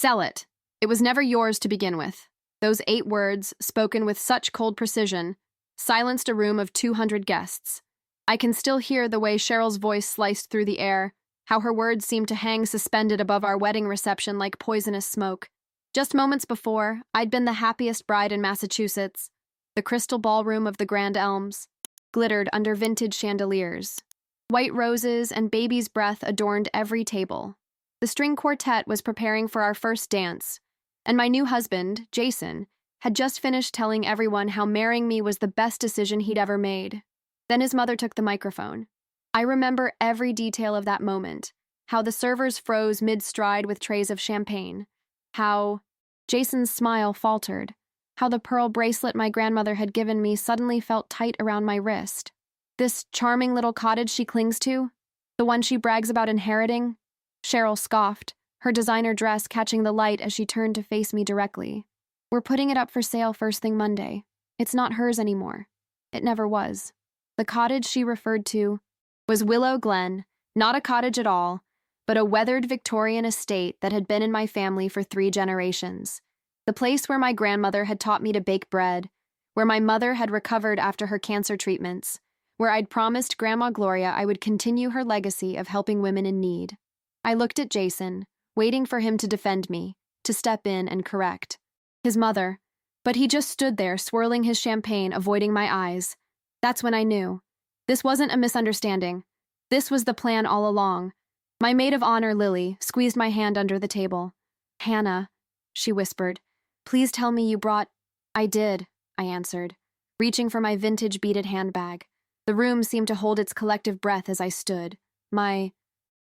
Sell it. It was never yours to begin with. Those 8 words, spoken with such cold precision, silenced a room of 200 guests. I can still hear the way Cheryl's voice sliced through the air, how her words seemed to hang suspended above our wedding reception like poisonous smoke. Just moments before, I'd been the happiest bride in Massachusetts. The crystal ballroom of the Grand Elms glittered under vintage chandeliers. White roses and baby's breath adorned every table. The string quartet was preparing for our first dance, and my new husband, Jason, had just finished telling everyone how marrying me was the best decision he'd ever made. Then his mother took the microphone. I remember every detail of that moment, how the servers froze mid-stride with trays of champagne, how Jason's smile faltered, how the pearl bracelet my grandmother had given me suddenly felt tight around my wrist. This charming little cottage she clings to, the one she brags about inheriting? Cheryl scoffed, her designer dress catching the light as she turned to face me directly. We're putting it up for sale first thing Monday. It's not hers anymore. It never was. The cottage she referred to was Willow Glen, not a cottage at all, but a weathered Victorian estate that had been in my family for 3 generations. The place where my grandmother had taught me to bake bread, where my mother had recovered after her cancer treatments, where I'd promised Grandma Gloria I would continue her legacy of helping women in need. I looked at Jason, waiting for him to defend me, to step in and correct his mother, but he just stood there swirling his champagne, avoiding my eyes. That's when I knew. This wasn't a misunderstanding. This was the plan all along. My maid of honor, Lily, squeezed my hand under the table. "Hannah," she whispered, "please tell me you brought—" "I did," I answered, reaching for my vintage beaded handbag. The room seemed to hold its collective breath as I stood. My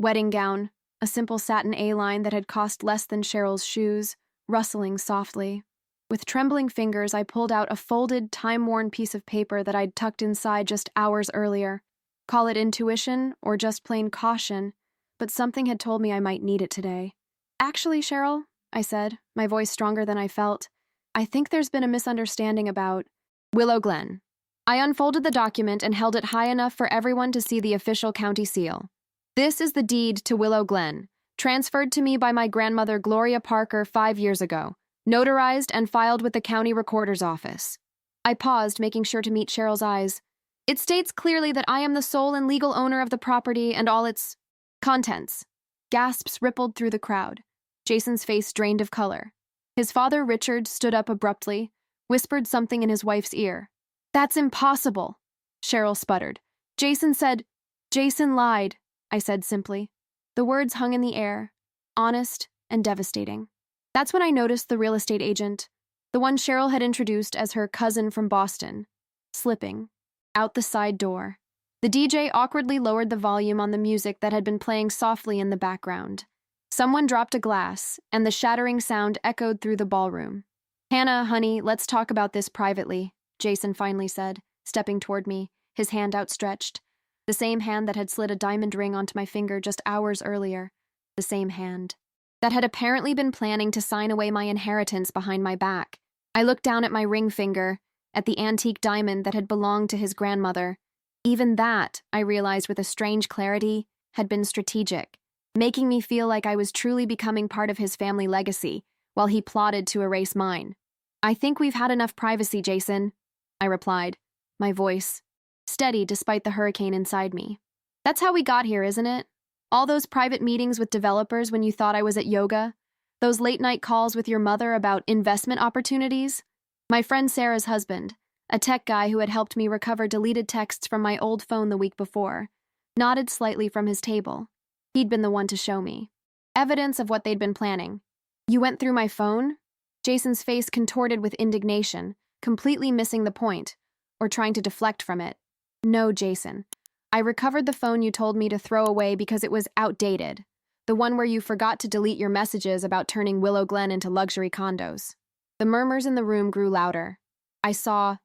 wedding gown, a simple satin A-line that had cost less than Cheryl's shoes, rustling softly. With trembling fingers, I pulled out a folded, time-worn piece of paper that I'd tucked inside just hours earlier. Call it intuition or just plain caution, but something had told me I might need it today. "Actually, Cheryl," I said, my voice stronger than I felt, "I think there's been a misunderstanding about Willow Glen." I unfolded the document and held it high enough for everyone to see the official county seal. "This is the deed to Willow Glen, transferred to me by my grandmother Gloria Parker 5 years ago, notarized and filed with the county recorder's office." I paused, making sure to meet Cheryl's eyes. "It states clearly that I am the sole and legal owner of the property and all its contents." Gasps rippled through the crowd. Jason's face drained of color. His father, Richard, stood up abruptly, whispered something in his wife's ear. "That's impossible," Cheryl sputtered. "Jason said—" "Jason lied," I said simply. The words hung in the air, honest and devastating. That's when I noticed the real estate agent, the one Cheryl had introduced as her cousin from Boston, slipping out the side door. The DJ awkwardly lowered the volume on the music that had been playing softly in the background. Someone dropped a glass, and the shattering sound echoed through the ballroom. "Hannah, honey, let's talk about this privately," Jason finally said, stepping toward me, his hand outstretched. The same hand that had slid a diamond ring onto my finger just hours earlier. The same hand that had apparently been planning to sign away my inheritance behind my back. I looked down at my ring finger, at the antique diamond that had belonged to his grandmother. Even that, I realized with a strange clarity, had been strategic, making me feel like I was truly becoming part of his family legacy, while he plotted to erase mine. "I think we've had enough privacy, Jason," I replied, my voice steady despite the hurricane inside me. "That's how we got here, isn't it? All those private meetings with developers when you thought I was at yoga, those late-night calls with your mother about investment opportunities. My friend Sarah's husband, a tech guy who had helped me recover deleted texts from my old phone the week before, nodded slightly from his table. He'd been the one to show me evidence of what they'd been planning. "You went through my phone?" Jason's face contorted with indignation, completely missing the point, or trying to deflect from it. "No, Jason. I recovered the phone you told me to throw away because it was outdated. The one where you forgot to delete your messages about turning Willow Glen into luxury condos." The murmurs in the room grew louder. I saw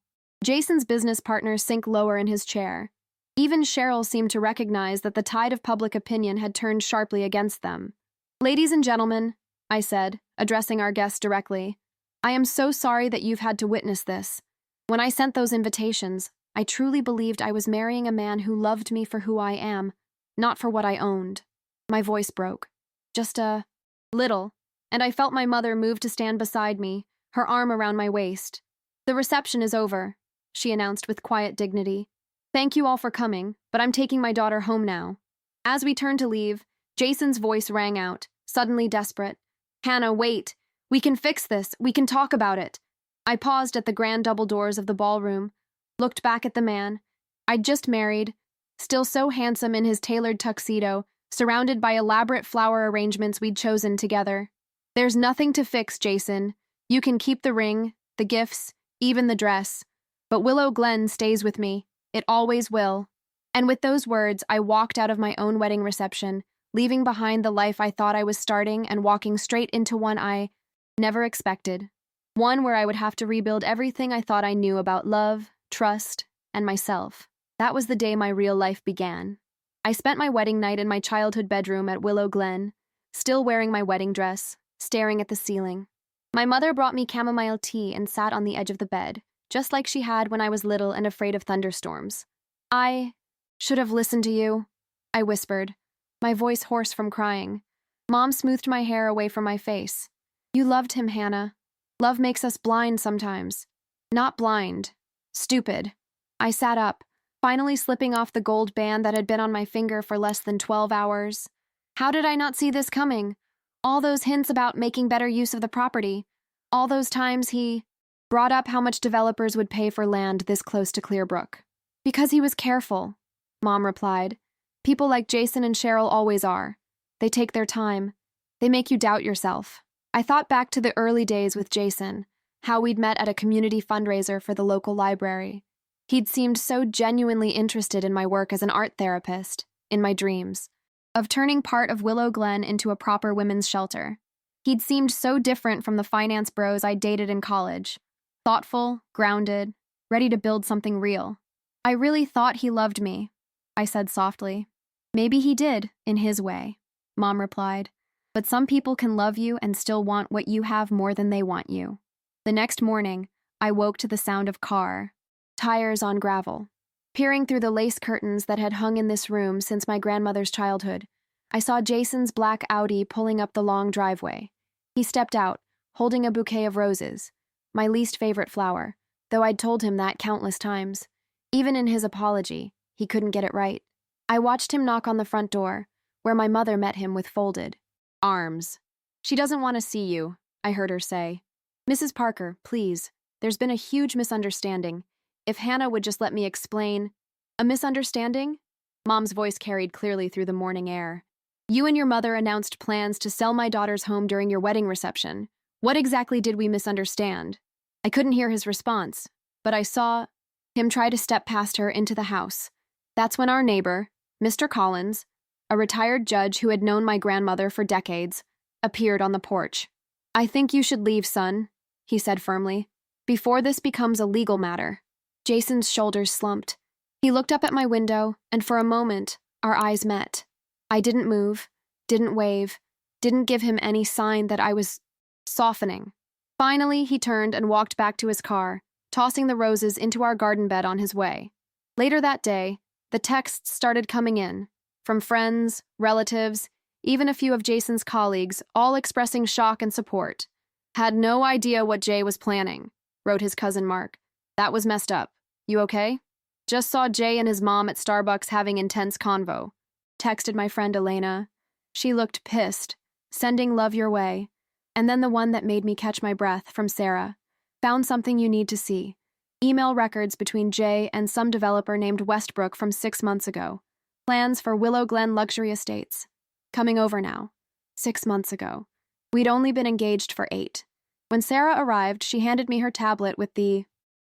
Jason's business partner sink lower in his chair. Even Cheryl seemed to recognize that the tide of public opinion had turned sharply against them. "Ladies and gentlemen," I said, addressing our guests directly, "I am so sorry that you've had to witness this. When I sent those invitations, I truly believed I was marrying a man who loved me for who I am, not for what I owned." My voice broke. "Just a little," and I felt my mother move to stand beside me, her arm around my waist. "The reception is over," she announced with quiet dignity. "Thank you all for coming, but I'm taking my daughter home now." As we turned to leave, Jason's voice rang out, suddenly desperate. "Hannah, wait. We can fix this. We can talk about it." I paused at the grand double doors of the ballroom, looked back at the man I'd just married, still so handsome in his tailored tuxedo, surrounded by elaborate flower arrangements we'd chosen together. "There's nothing to fix, Jason. You can keep the ring, the gifts, even the dress. But Willow Glen stays with me. It always will." And with those words, I walked out of my own wedding reception, leaving behind the life I thought I was starting and walking straight into one I never expected. One where I would have to rebuild everything I thought I knew about love, trust, and myself. That was the day my real life began. I spent my wedding night in my childhood bedroom at Willow Glen, still wearing my wedding dress, staring at the ceiling. My mother brought me chamomile tea and sat on the edge of the bed, just like she had when I was little and afraid of thunderstorms. "I should have listened to you," I whispered, my voice hoarse from crying. Mom smoothed my hair away from my face. "You loved him, Hannah. Love makes us blind sometimes." "Not blind. Stupid." I sat up, finally slipping off the gold band that had been on my finger for less than 12 hours. How did I not see this coming? All those hints about making better use of the property. All those times he brought up how much developers would pay for land this close to Clearbrook. "Because he was careful," Mom replied. "People like Jason and Cheryl always are. They take their time. They make you doubt yourself." I thought back to the early days with Jason, how we'd met at a community fundraiser for the local library. He'd seemed so genuinely interested in my work as an art therapist, in my dreams, of turning part of Willow Glen into a proper women's shelter. He'd seemed so different from the finance bros I dated in college. Thoughtful, grounded, ready to build something real. "I really thought he loved me," I said softly. "Maybe he did, in his way," Mom replied. "But some people can love you and still want what you have more than they want you." The next morning, I woke to the sound of car, tires on gravel. Peering through the lace curtains that had hung in this room since my grandmother's childhood, I saw Jason's black Audi pulling up the long driveway. He stepped out, holding a bouquet of roses, my least favorite flower, though I'd told him that countless times. Even in his apology, he couldn't get it right. I watched him knock on the front door, where my mother met him with folded arms. "She doesn't want to see you," I heard her say. "Mrs. Parker, please. There's been a huge misunderstanding. If Hannah would just let me explain." "A misunderstanding?" Mom's voice carried clearly through the morning air. "You and your mother announced plans to sell my daughter's home during your wedding reception. What exactly did we misunderstand?" I couldn't hear his response, but I saw him try to step past her into the house. That's when our neighbor, Mr. Collins, a retired judge who had known my grandmother for decades, appeared on the porch. "I think you should leave, son," he said firmly, "before this becomes a legal matter." Jason's shoulders slumped. He looked up at my window, and for a moment, our eyes met. I didn't move, didn't wave, didn't give him any sign that I was softening. Finally, he turned and walked back to his car, tossing the roses into our garden bed on his way. Later that day, the texts started coming in, from friends, relatives, even a few of Jason's colleagues, all expressing shock and support. "Had no idea what Jay was planning," wrote his cousin Mark. "That was messed up. You okay? Just saw Jay and his mom at Starbucks having intense convo," texted my friend Elena. She looked pissed, sending love your way. And then the one that made me catch my breath, from Sarah. "Found something you need to see. Email records between Jay and some developer named Westbrook from 6 months ago. Plans for Willow Glen luxury estates. Coming over now. 6 months ago. We'd only been engaged for 8. When Sarah arrived, she handed me her tablet with the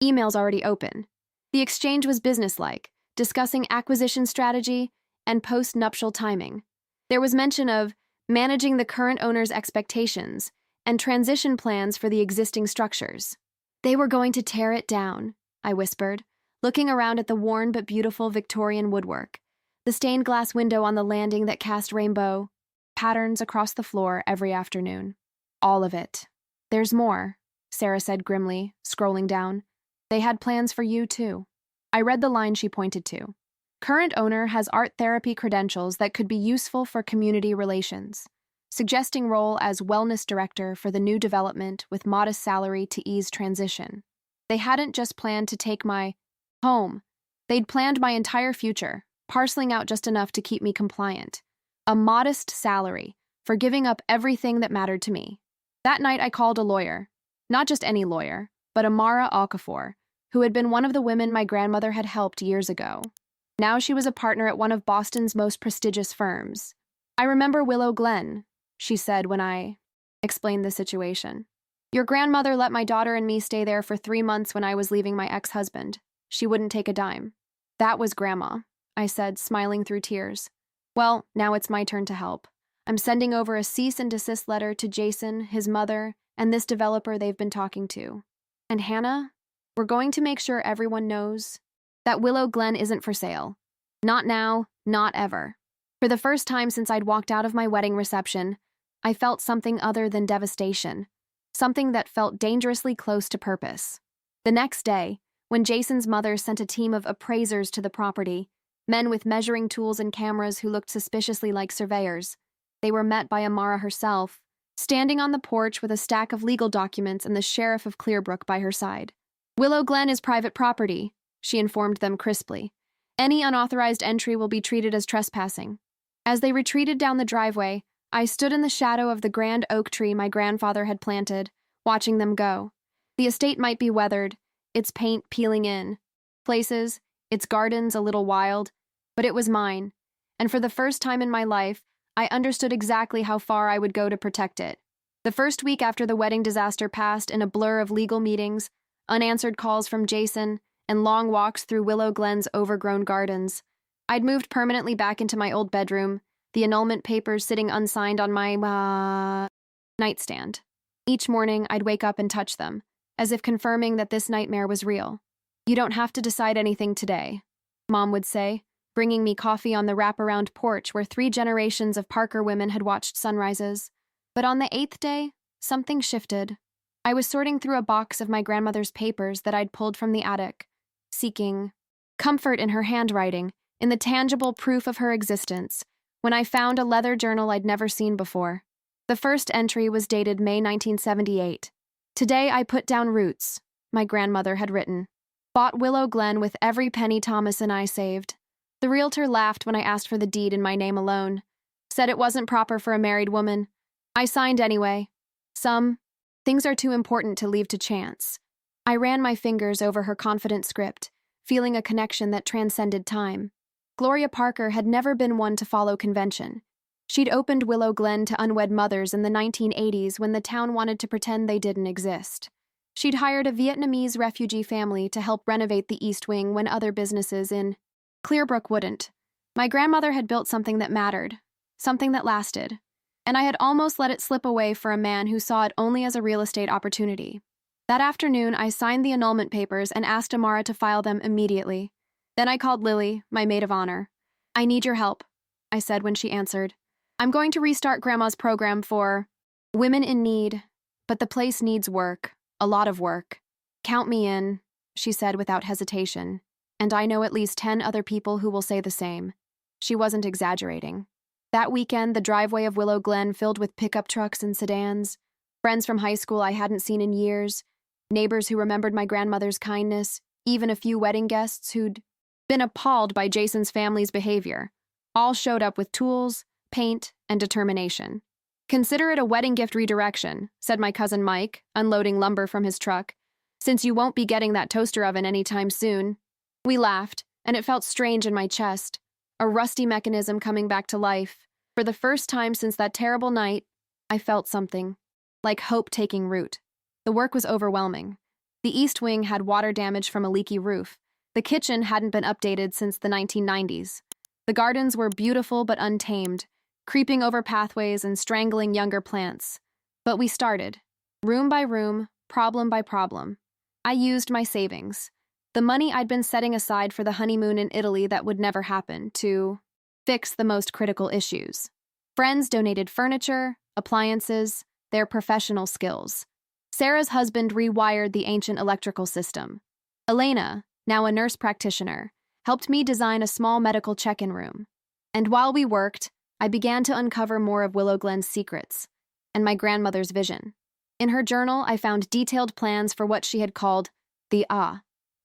emails already open. The exchange was businesslike, discussing acquisition strategy and post-nuptial timing. There was mention of managing the current owner's expectations and transition plans for the existing structures. "They were going to tear it down," I whispered, looking around at the worn but beautiful Victorian woodwork, the stained glass window on the landing that cast rainbow patterns across the floor every afternoon. "All of it. There's more," Sarah said grimly, scrolling down. "They had plans for you, too." I read the line she pointed to. "Current owner has art therapy credentials that could be useful for community relations." suggesting role as wellness director for the new development with modest salary to ease transition. They hadn't just planned to take my home, they'd planned my entire future, parceling out just enough to keep me compliant. A modest salary for giving up everything that mattered to me. That night I called a lawyer, not just any lawyer, but Amara Okafor, who had been one of the women my grandmother had helped years ago. Now she was a partner at one of Boston's most prestigious firms. "I remember Willow Glen," she said when I explained the situation. "Your grandmother let my daughter and me stay there for 3 months when I was leaving my ex-husband. She wouldn't take a dime." "That was Grandma," I said, smiling through tears. "Well, now it's my turn to help. I'm sending over a cease and desist letter to Jason, his mother, and this developer they've been talking to. And Hannah, we're going to make sure everyone knows that Willow Glen isn't for sale. Not now, not ever." For the first time since I'd walked out of my wedding reception, I felt something other than devastation, something that felt dangerously close to purpose. The next day, when Jason's mother sent a team of appraisers to the property, men with measuring tools and cameras who looked suspiciously like surveyors, they were met by Amara herself, standing on the porch with a stack of legal documents and the sheriff of Clearbrook by her side. "Willow Glen is private property," she informed them crisply. "Any unauthorized entry will be treated as trespassing." As they retreated down the driveway, I stood in the shadow of the grand oak tree my grandfather had planted, watching them go. The estate might be weathered, its paint peeling in places, its gardens a little wild, but it was mine, and for the first time in my life, I understood exactly how far I would go to protect it. The first week after the wedding disaster passed in a blur of legal meetings, unanswered calls from Jason, and long walks through Willow Glen's overgrown gardens. I'd moved permanently back into my old bedroom, the annulment papers sitting unsigned on my nightstand. Each morning, I'd wake up and touch them, as if confirming that this nightmare was real. "You don't have to decide anything today," Mom would say, bringing me coffee on the wraparound porch where 3 generations of Parker women had watched sunrises. But on the 8th day, something shifted. I was sorting through a box of my grandmother's papers that I'd pulled from the attic, seeking comfort in her handwriting, in the tangible proof of her existence, when I found a leather journal I'd never seen before. The first entry was dated May 1978. "Today I put down roots," my grandmother had written. "Bought Willow Glen with every penny Thomas and I saved." The realtor laughed when I asked for the deed in my name alone, said it wasn't proper for a married woman. I signed anyway. Some things are too important to leave to chance. I ran my fingers over her confident script, feeling a connection that transcended time. Gloria Parker had never been one to follow convention. She'd opened Willow Glen to unwed mothers in the 1980s when the town wanted to pretend they didn't exist. She'd hired a Vietnamese refugee family to help renovate the East Wing when other businesses in Clearbrook wouldn't. My grandmother had built something that mattered, something that lasted, and I had almost let it slip away for a man who saw it only as a real estate opportunity. That afternoon, I signed the annulment papers and asked Amara to file them immediately. Then I called Lily, my maid of honor. "I need your help," I said when she answered. "I'm going to restart Grandma's program for women in need, but the place needs work, a lot of work. Count me in," she said without hesitation. "And I know at least 10 other people who will say the same." She wasn't exaggerating. That weekend, the driveway of Willow Glen filled with pickup trucks and sedans, friends from high school I hadn't seen in years, neighbors who remembered my grandmother's kindness, even a few wedding guests who'd been appalled by Jason's family's behavior. All showed up with tools, paint, and determination. "Consider it a wedding gift redirection," said my cousin Mike, unloading lumber from his truck, "since you won't be getting that toaster oven anytime soon." We laughed, and it felt strange in my chest, a rusty mechanism coming back to life. For the first time since that terrible night, I felt something, like hope taking root. The work was overwhelming. The East Wing had water damage from a leaky roof. The kitchen hadn't been updated since the 1990s. The gardens were beautiful but untamed, creeping over pathways and strangling younger plants. But we started, room by room, problem by problem. I used my savings, the money I'd been setting aside for the honeymoon in Italy that would never happen, to fix the most critical issues. Friends donated furniture, appliances, their professional skills. Sarah's husband rewired the ancient electrical system. Elena, now a nurse practitioner, helped me design a small medical check-in room. And while we worked, I began to uncover more of Willow Glen's secrets and my grandmother's vision. In her journal, I found detailed plans for what she had called the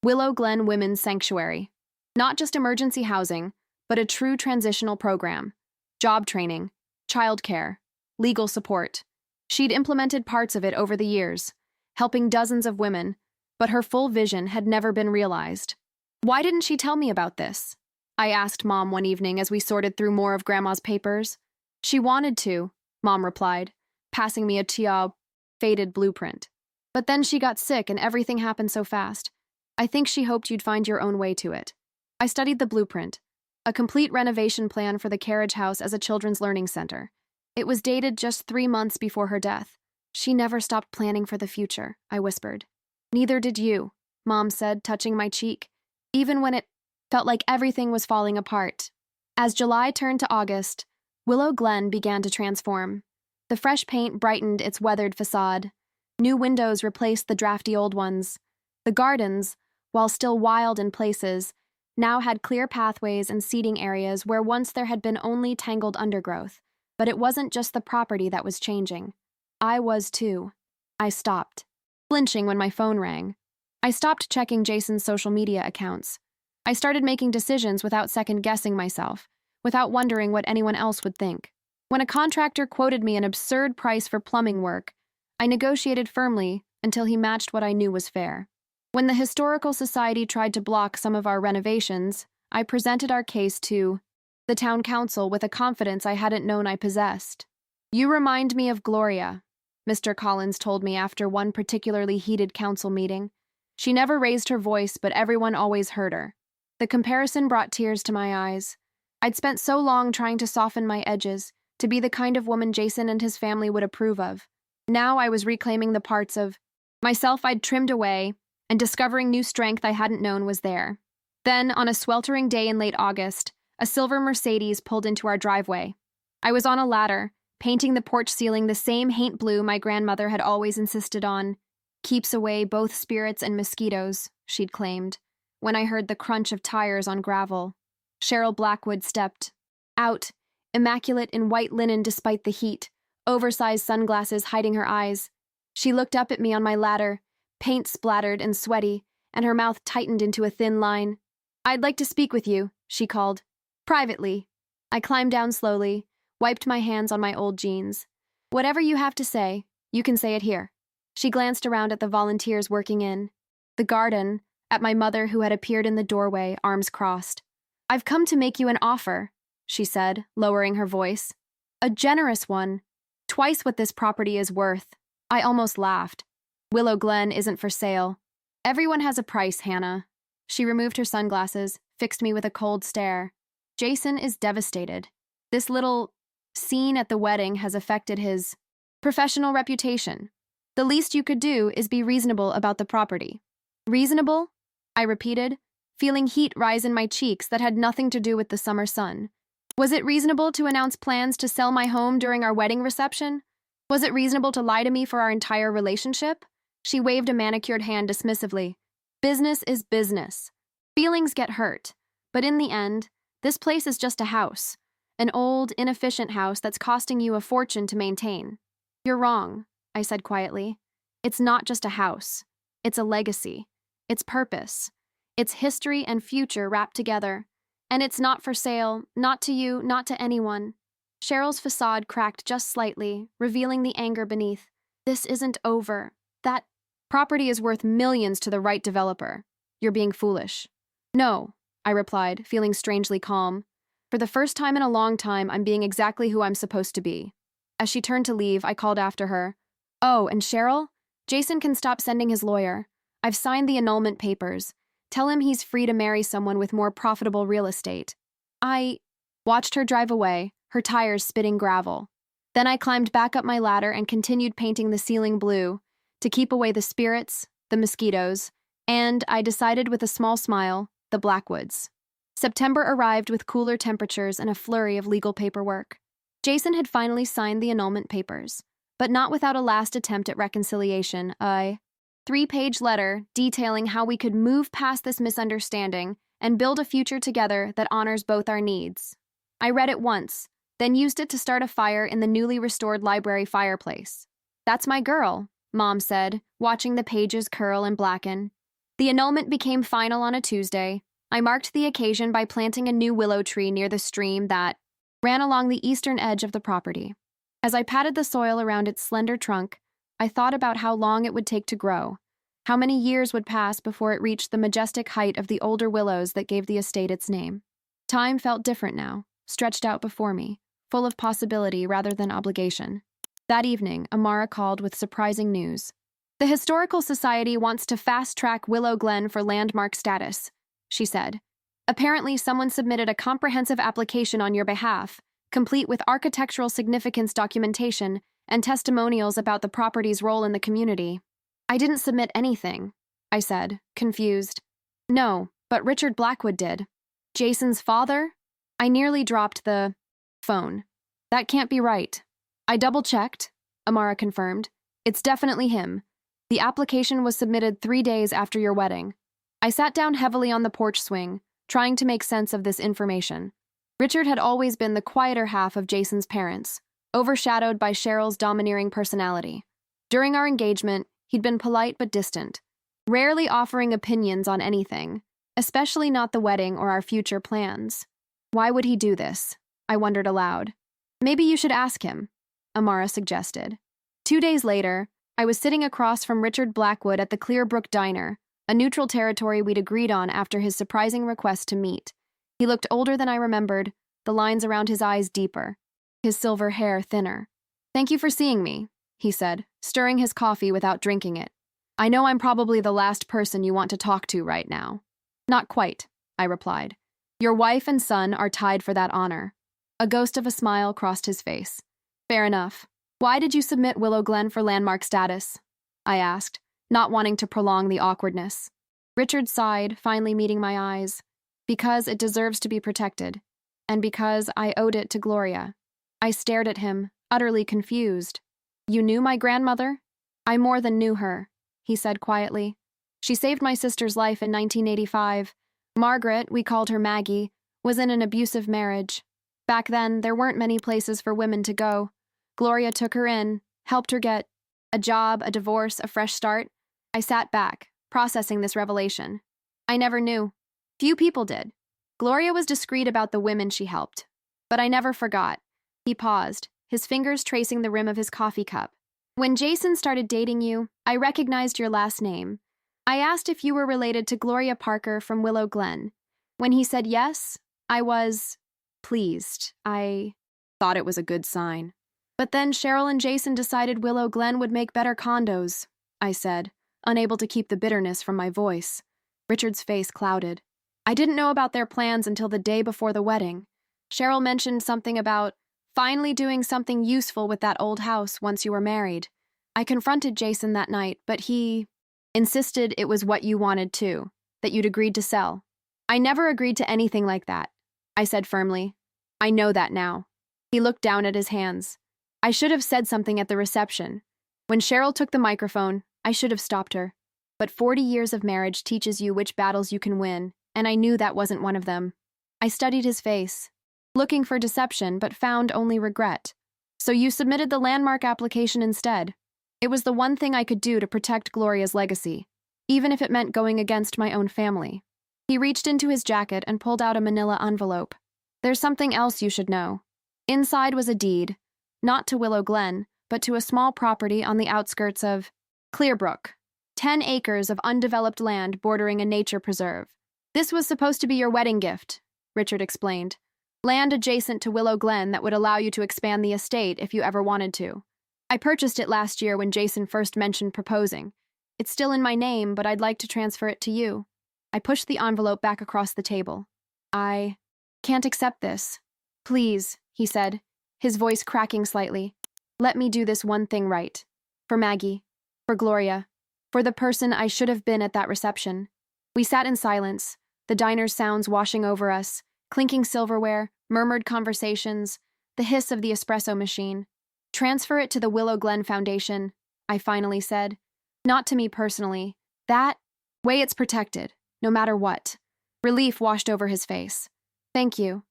Willow Glen Women's Sanctuary. Not just emergency housing, but a true transitional program. Job training, childcare, legal support. She'd implemented parts of it over the years, helping dozens of women, but her full vision had never been realized. Why didn't she tell me about this? I asked Mom one evening as we sorted through more of Grandma's papers. She wanted to, Mom replied, passing me a faded blueprint. But then she got sick and everything happened so fast. I think she hoped you'd find your own way to it. I studied the blueprint, a complete renovation plan for the carriage house as a children's learning center. It was dated just 3 months before her death. She never stopped planning for the future, I whispered. Neither did you, Mom said, touching my cheek, even when it felt like everything was falling apart. As July turned to August, Willow Glen began to transform. The fresh paint brightened its weathered facade. New windows replaced the drafty old ones. The gardens, while still wild in places, now had clear pathways and seating areas where once there had been only tangled undergrowth. But it wasn't just the property that was changing. I was too. I stopped, flinching when my phone rang. I stopped checking Jason's social media accounts. I started making decisions without second-guessing myself, without wondering what anyone else would think. When a contractor quoted me an absurd price for plumbing work, I negotiated firmly until he matched what I knew was fair. When the Historical Society tried to block some of our renovations, I presented our case to the town council with a confidence I hadn't known I possessed. "You remind me of Gloria," Mr. Collins told me after one particularly heated council meeting. She never raised her voice, but everyone always heard her. The comparison brought tears to my eyes. I'd spent so long trying to soften my edges, to be the kind of woman Jason and his family would approve of. Now I was reclaiming the parts of myself I'd trimmed away, and discovering new strength I hadn't known was there. Then, on a sweltering day in late August, a silver Mercedes pulled into our driveway. I was on a ladder, painting the porch ceiling the same haint blue my grandmother had always insisted on. "Keeps away both spirits and mosquitoes," she'd claimed, when I heard the crunch of tires on gravel. Cheryl Blackwood stepped out, immaculate in white linen despite the heat, oversized sunglasses hiding her eyes. She looked up at me on my ladder, paint splattered and sweaty, and her mouth tightened into a thin line. "I'd like to speak with you," she called. "Privately." I climbed down slowly, wiped my hands on my old jeans. "Whatever you have to say, you can say it here." She glanced around at the volunteers working in the garden, at my mother who had appeared in the doorway, arms crossed. "I've come to make you an offer," she said, lowering her voice. "A generous one. Twice what this property is worth." I almost laughed. "Willow Glen isn't for sale. Everyone has a price, Hannah." She removed her sunglasses, fixed me with a cold stare. "Jason is devastated. This little scene at the wedding has affected his professional reputation. The least you could do is be reasonable about the property." "Reasonable?" I repeated, feeling heat rise in my cheeks that had nothing to do with the summer sun. Was it reasonable to announce plans to sell my home during our wedding reception? Was it reasonable to lie to me for our entire relationship? She waved a manicured hand dismissively. "Business is business. Feelings get hurt. But in the end, this place is just a house. An old, inefficient house that's costing you a fortune to maintain." "You're wrong," I said quietly. "It's not just a house. It's a legacy. It's purpose. It's history and future wrapped together. And it's not for sale, not to you, not to anyone." Cheryl's facade cracked just slightly, revealing the anger beneath. "This isn't over. That property is worth millions to the right developer. You're being foolish." "No," I replied, feeling strangely calm. "For the first time in a long time, I'm being exactly who I'm supposed to be." As she turned to leave, I called after her. "Oh, and Cheryl? Jason can stop sending his lawyer. I've signed the annulment papers. Tell him he's free to marry someone with more profitable real estate." I watched her drive away, her tires spitting gravel. Then I climbed back up my ladder and continued painting the ceiling blue to keep away the spirits, the mosquitoes, and, I decided with a small smile, the Blackwoods. September arrived with cooler temperatures and a flurry of legal paperwork. Jason had finally signed the annulment papers, but not without a last attempt at reconciliation, a 3-page letter detailing how we could move past this misunderstanding and build a future together that honors both our needs. I read it once, then used it to start a fire in the newly restored library fireplace. "That's my girl," Mom said, watching the pages curl and blacken. The annulment became final on a Tuesday. I marked the occasion by planting a new willow tree near the stream that ran along the eastern edge of the property. As I patted the soil around its slender trunk, I thought about how long it would take to grow, how many years would pass before it reached the majestic height of the older willows that gave the estate its name. Time felt different now, stretched out before me, full of possibility rather than obligation. That evening, Amara called with surprising news. "The Historical Society wants to fast-track Willow Glen for landmark status," she said. "Apparently, someone submitted a comprehensive application on your behalf, complete with architectural significance documentation and testimonials about the property's role in the community." "I didn't submit anything," I said, confused. "No, but Richard Blackwood did." "Jason's father?" I nearly dropped the phone. "That can't be right." "I double-checked," Amara confirmed. "It's definitely him. The application was submitted 3 days after your wedding." I sat down heavily on the porch swing, trying to make sense of this information. Richard had always been the quieter half of Jason's parents, overshadowed by Cheryl's domineering personality. During our engagement, he'd been polite but distant, rarely offering opinions on anything, especially not the wedding or our future plans. Why would he do this? I wondered aloud. "Maybe you should ask him," Amara suggested. 2 days later, I was sitting across from Richard Blackwood at the Clearbrook Diner, a neutral territory we'd agreed on after his surprising request to meet. He looked older than I remembered, the lines around his eyes deeper, his silver hair thinner. "Thank you for seeing me," he said, stirring his coffee without drinking it. "I know I'm probably the last person you want to talk to right now." "Not quite," I replied. "Your wife and son are tied for that honor." A ghost of a smile crossed his face. "Fair enough. Why did you submit Willow Glen for landmark status?" I asked, not wanting to prolong the awkwardness. Richard sighed, finally meeting my eyes. "Because it deserves to be protected, and because I owed it to Gloria." I stared at him, utterly confused. "You knew my grandmother?" "I more than knew her," he said quietly. "She saved my sister's life in 1985. Margaret, we called her Maggie, was in an abusive marriage. Back then, there weren't many places for women to go. Gloria took her in, helped her get a job, a divorce, a fresh start." I sat back, processing this revelation. I never knew. Few people did. Gloria was discreet about the women she helped. But I never forgot. He paused, his fingers tracing the rim of his coffee cup. "When Jason started dating you, I recognized your last name. I asked if you were related to Gloria Parker from Willow Glen. When he said yes, I was pleased. I thought it was a good sign. But then Cheryl and Jason decided Willow Glen would make better condos," I said, unable to keep the bitterness from my voice. Richard's face clouded. "I didn't know about their plans until the day before the wedding. Cheryl mentioned something about finally doing something useful with that old house once you were married. I confronted Jason that night, but he insisted it was what you wanted too, that you'd agreed to sell." "I never agreed to anything like that," I said firmly. "I know that now." He looked down at his hands. "I should have said something at the reception. When Cheryl took the microphone, I should have stopped her. But 40 years of marriage teaches you which battles you can win, and I knew that wasn't one of them." I studied his face, looking for deception, but found only regret. "So you submitted the landmark application instead?" It was the one thing I could do to protect Gloria's legacy, even if it meant going against my own family. He reached into his jacket and pulled out a manila envelope. "There's something else you should know." Inside was a deed, not to Willow Glen, but to a small property on the outskirts of Clearbrook, 10 acres of undeveloped land bordering a nature preserve. "This was supposed to be your wedding gift," Richard explained. "Land adjacent to Willow Glen that would allow you to expand the estate if you ever wanted to. I purchased it last year when Jason first mentioned proposing. It's still in my name, but I'd like to transfer it to you." I pushed the envelope back across the table. "I can't accept this." "Please," he said, his voice cracking slightly. "Let me do this one thing right. For Maggie. For Gloria. For the person I should have been at that reception." We sat in silence, the diner's sounds washing over us, clinking silverware, murmured conversations, the hiss of the espresso machine. "Transfer it to the Willow Glen Foundation," I finally said. "Not to me personally. That way it's protected, no matter what." Relief washed over his face. "Thank you."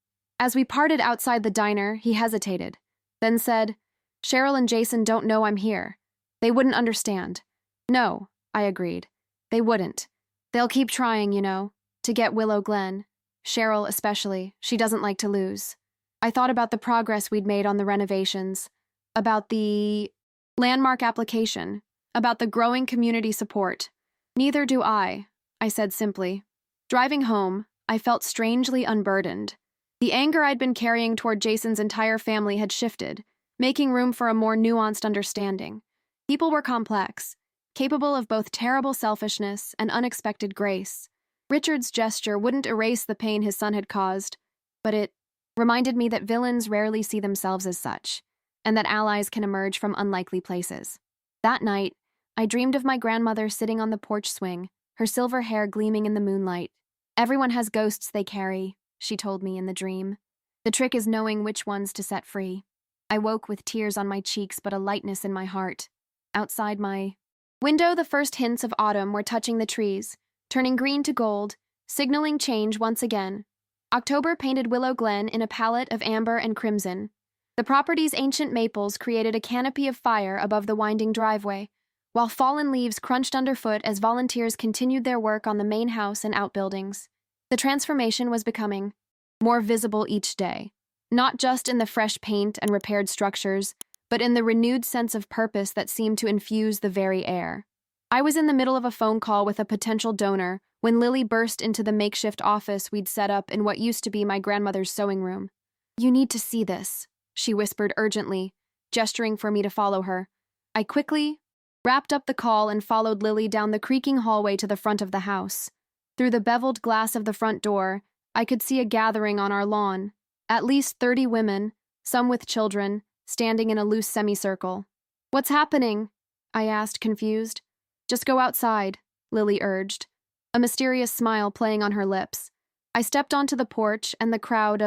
As we parted outside the diner, he hesitated, then said, "Cheryl and Jason don't know I'm here. They wouldn't understand." "No," I agreed. "They wouldn't. They'll keep trying, to get Willow Glen. Cheryl especially. She doesn't like to lose." I thought about the progress we'd made on the renovations, about the landmark application, about the growing community support. "Neither do I," said simply. Driving home, I felt strangely unburdened. The anger I'd been carrying toward Jason's entire family had shifted, making room for a more nuanced understanding. People were complex, capable of both terrible selfishness and unexpected grace. Richard's gesture wouldn't erase the pain his son had caused, but it reminded me that villains rarely see themselves as such, and that allies can emerge from unlikely places. That night, I dreamed of my grandmother sitting on the porch swing, her silver hair gleaming in the moonlight. "Everyone has ghosts they carry," she told me in the dream. "The trick is knowing which ones to set free." I woke with tears on my cheeks but a lightness in my heart. Outside my window, the first hints of autumn were touching the trees, turning green to gold, signaling change once again. October painted Willow Glen in a palette of amber and crimson. The property's ancient maples created a canopy of fire above the winding driveway, while fallen leaves crunched underfoot as volunteers continued their work on the main house and outbuildings. The transformation was becoming more visible each day, not just in the fresh paint and repaired structures, but in the renewed sense of purpose that seemed to infuse the very air. I was in the middle of a phone call with a potential donor when Lily burst into the makeshift office we'd set up in what used to be my grandmother's sewing room. "You need to see this," she whispered urgently, gesturing for me to follow her. I quickly wrapped up the call and followed Lily down the creaking hallway to the front of the house. Through the beveled glass of the front door, I could see a gathering on our lawn. At least 30 women, some with children, standing in a loose semicircle. "What's happening?" I asked, confused. "Just go outside," Lily urged, a mysterious smile playing on her lips. I stepped onto the porch and the crowd,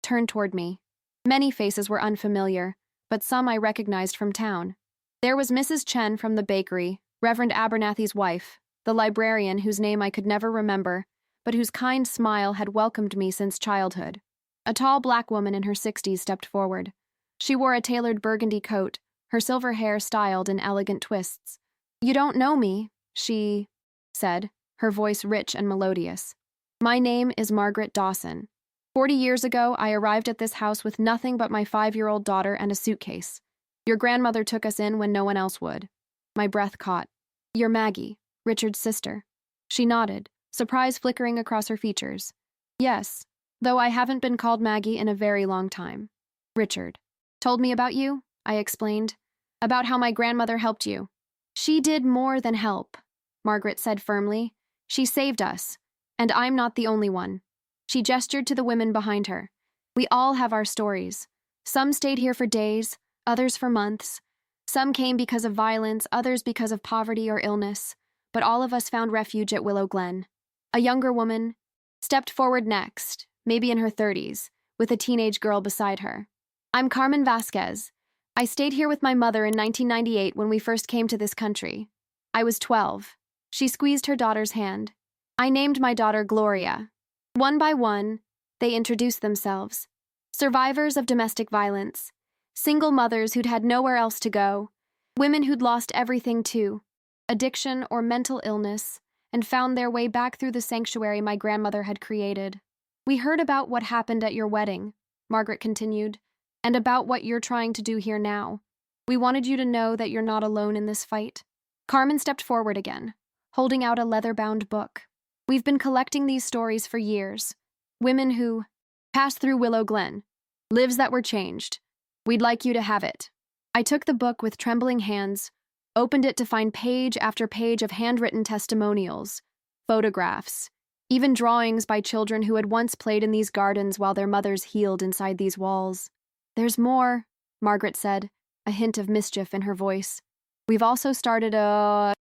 turned toward me. Many faces were unfamiliar, but some I recognized from town. There was Mrs. Chen from the bakery, Reverend Abernathy's wife, the librarian whose name I could never remember, but whose kind smile had welcomed me since childhood. A tall black woman in her 60s stepped forward. She wore a tailored burgundy coat, her silver hair styled in elegant twists. "You don't know me," she said, her voice rich and melodious. "My name is Margaret Dawson. 40 years ago, I arrived at this house with nothing but my 5-year-old daughter and a suitcase. Your grandmother took us in when no one else would." My breath caught. "You're Maggie, Richard's sister." She nodded, surprise flickering across her features. "Yes, though I haven't been called Maggie in a very long time." "Richard told me about you," I explained, "about how my grandmother helped you." "She did more than help," Margaret said firmly. "She saved us, and I'm not the only one." She gestured to the women behind her. "We all have our stories. Some stayed here for days, others for months. Some came because of violence, others because of poverty or illness, but all of us found refuge at Willow Glen." A younger woman stepped forward next, maybe in her 30s, with a teenage girl beside her. "I'm Carmen Vasquez. I stayed here with my mother in 1998 when we first came to this country. I was 12. She squeezed her daughter's hand. "I named my daughter Gloria." One by one, they introduced themselves. Survivors of domestic violence, single mothers who'd had nowhere else to go, women who'd lost everything too, addiction or mental illness, and found their way back through the sanctuary my grandmother had created. "We heard about what happened at your wedding," Margaret continued, "and about what you're trying to do here now. We wanted you to know that you're not alone in this fight." Carmen stepped forward again, holding out a leather-bound book. "We've been collecting these stories for years. Women who passed through Willow Glen, lives that were changed. We'd like you to have it." I took the book with trembling hands, opened it to find page after page of handwritten testimonials, photographs, even drawings by children who had once played in these gardens while their mothers healed inside these walls. "There's more," Margaret said, a hint of mischief in her voice. "We've also started a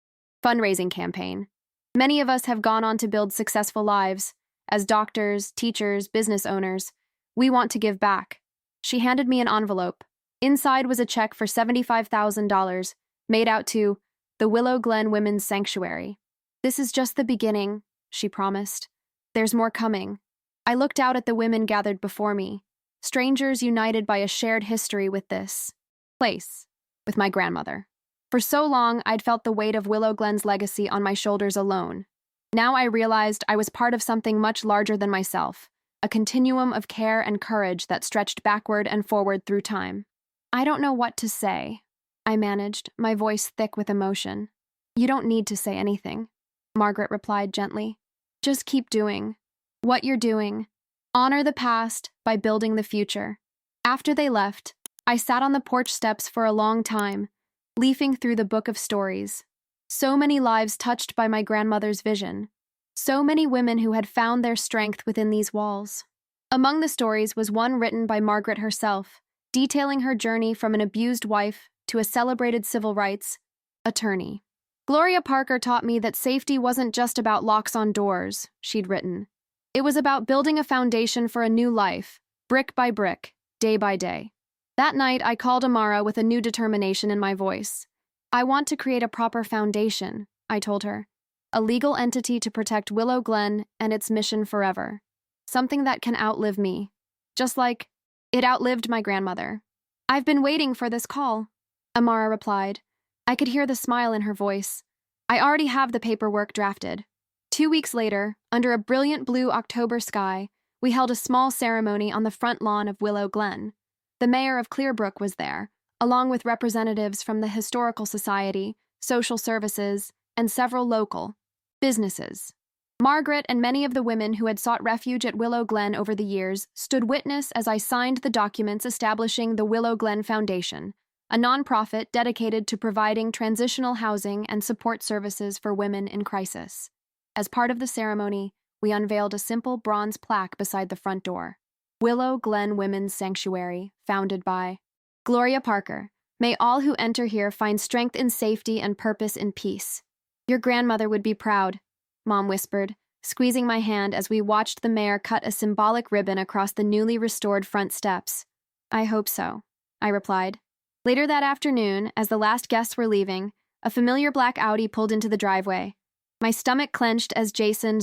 fundraising campaign. Many of us have gone on to build successful lives, as doctors, teachers, business owners. We want to give back." She handed me an envelope. Inside was a check for $75,000, made out to the Willow Glen Women's Sanctuary. "This is just the beginning," she promised. "There's more coming." I looked out at the women gathered before me, strangers united by a shared history with this place, with my grandmother. For so long, I'd felt the weight of Willow Glen's legacy on my shoulders alone. Now I realized I was part of something much larger than myself, a continuum of care and courage that stretched backward and forward through time. I don't know what to say, I managed, my voice thick with emotion. You don't need to say anything, Margaret replied gently. Just keep doing what you're doing. Honor the past by building the future. After they left, I sat on the porch steps for a long time, leafing through the book of stories. So many lives touched by my grandmother's vision. So many women who had found their strength within these walls. Among the stories was one written by Margaret herself, detailing her journey from an abused wife to a celebrated civil rights attorney. Gloria Parker taught me that safety wasn't just about locks on doors, she'd written. It was about building a foundation for a new life, brick by brick, day by day. That night, I called Amara with a new determination in my voice. I want to create a proper foundation, I told her. A legal entity to protect Willow Glen and its mission forever. Something that can outlive me. Just like it outlived my grandmother. I've been waiting for this call, Amara replied. I could hear the smile in her voice. I already have the paperwork drafted. 2 weeks later, under a brilliant blue October sky, we held a small ceremony on the front lawn of Willow Glen. The mayor of Clearbrook was there, along with representatives from the Historical Society, social services, and several local businesses. Margaret and many of the women who had sought refuge at Willow Glen over the years stood witness as I signed the documents establishing the Willow Glen Foundation, a nonprofit dedicated to providing transitional housing and support services for women in crisis. As part of the ceremony, we unveiled a simple bronze plaque beside the front door. Willow Glen Women's Sanctuary, founded by Gloria Parker. May all who enter here find strength in safety and purpose in peace. Your grandmother would be proud, Mom whispered, squeezing my hand as we watched the mayor cut a symbolic ribbon across the newly restored front steps. I hope so, I replied. Later that afternoon, as the last guests were leaving, a familiar black Audi pulled into the driveway. My stomach clenched as Jason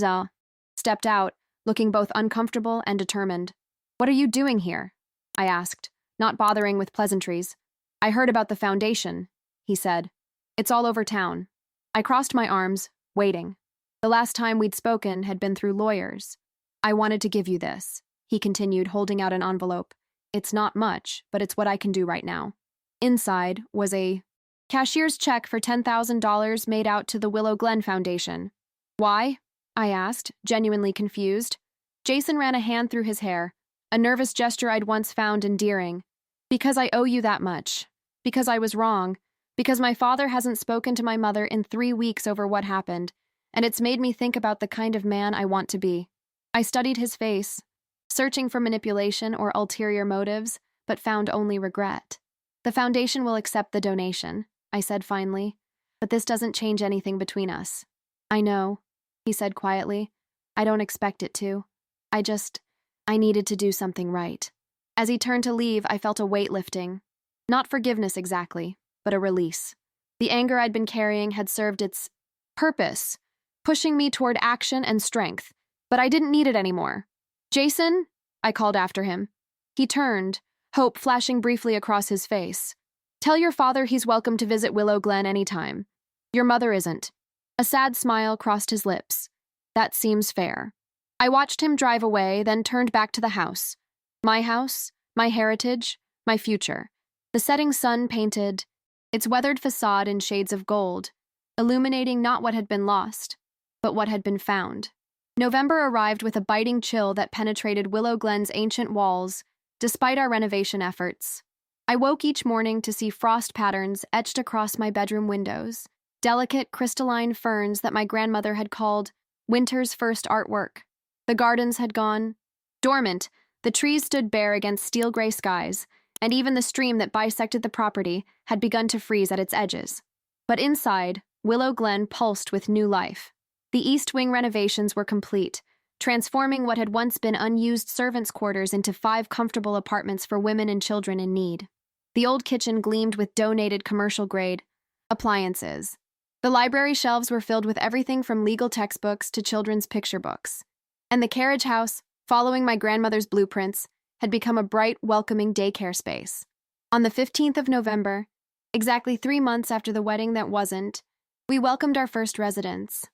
stepped out, looking both uncomfortable and determined. What are you doing here? I asked, not bothering with pleasantries. I heard about the foundation, he said. It's all over town. I crossed my arms, waiting. The last time we'd spoken had been through lawyers. I wanted to give you this, he continued, holding out an envelope. It's not much, but it's what I can do right now. Inside was a cashier's check for $10,000 made out to the Willow Glen Foundation. Why? I asked, genuinely confused. Jason ran a hand through his hair, a nervous gesture I'd once found endearing. Because I owe you that much. Because I was wrong. Because my father hasn't spoken to my mother in 3 weeks over what happened, and it's made me think about the kind of man I want to be. I studied his face, searching for manipulation or ulterior motives, but found only regret. The foundation will accept the donation, I said finally, but this doesn't change anything between us. I know, he said quietly. I don't expect it to. I needed to do something right. As he turned to leave, I felt a weight lifting. Not forgiveness exactly, but a release. The anger I'd been carrying had served its purpose, pushing me toward action and strength, but I didn't need it anymore. Jason? I called after him. He turned, hope flashing briefly across his face. Tell your father he's welcome to visit Willow Glen anytime. Your mother isn't. A sad smile crossed his lips. That seems fair. I watched him drive away, then turned back to the house. My house, my heritage, my future. The setting sun painted its weathered facade in shades of gold, illuminating not what had been lost, but what had been found. November arrived with a biting chill that penetrated Willow Glen's ancient walls, despite our renovation efforts. I woke each morning to see frost patterns etched across my bedroom windows, delicate crystalline ferns that my grandmother had called winter's first artwork. The gardens had gone dormant, the trees stood bare against steel-gray skies, and even the stream that bisected the property had begun to freeze at its edges. But inside, Willow Glen pulsed with new life. The East Wing renovations were complete, transforming what had once been unused servants' quarters into 5 comfortable apartments for women and children in need. The old kitchen gleamed with donated commercial-grade appliances. The library shelves were filled with everything from legal textbooks to children's picture books. And the carriage house, following my grandmother's blueprints, had become a bright, welcoming daycare space. On the 15th of November, exactly 3 months after the wedding that wasn't, we welcomed our first residents.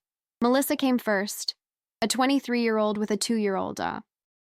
Melissa came first, a 23-year-old with a 2-year-old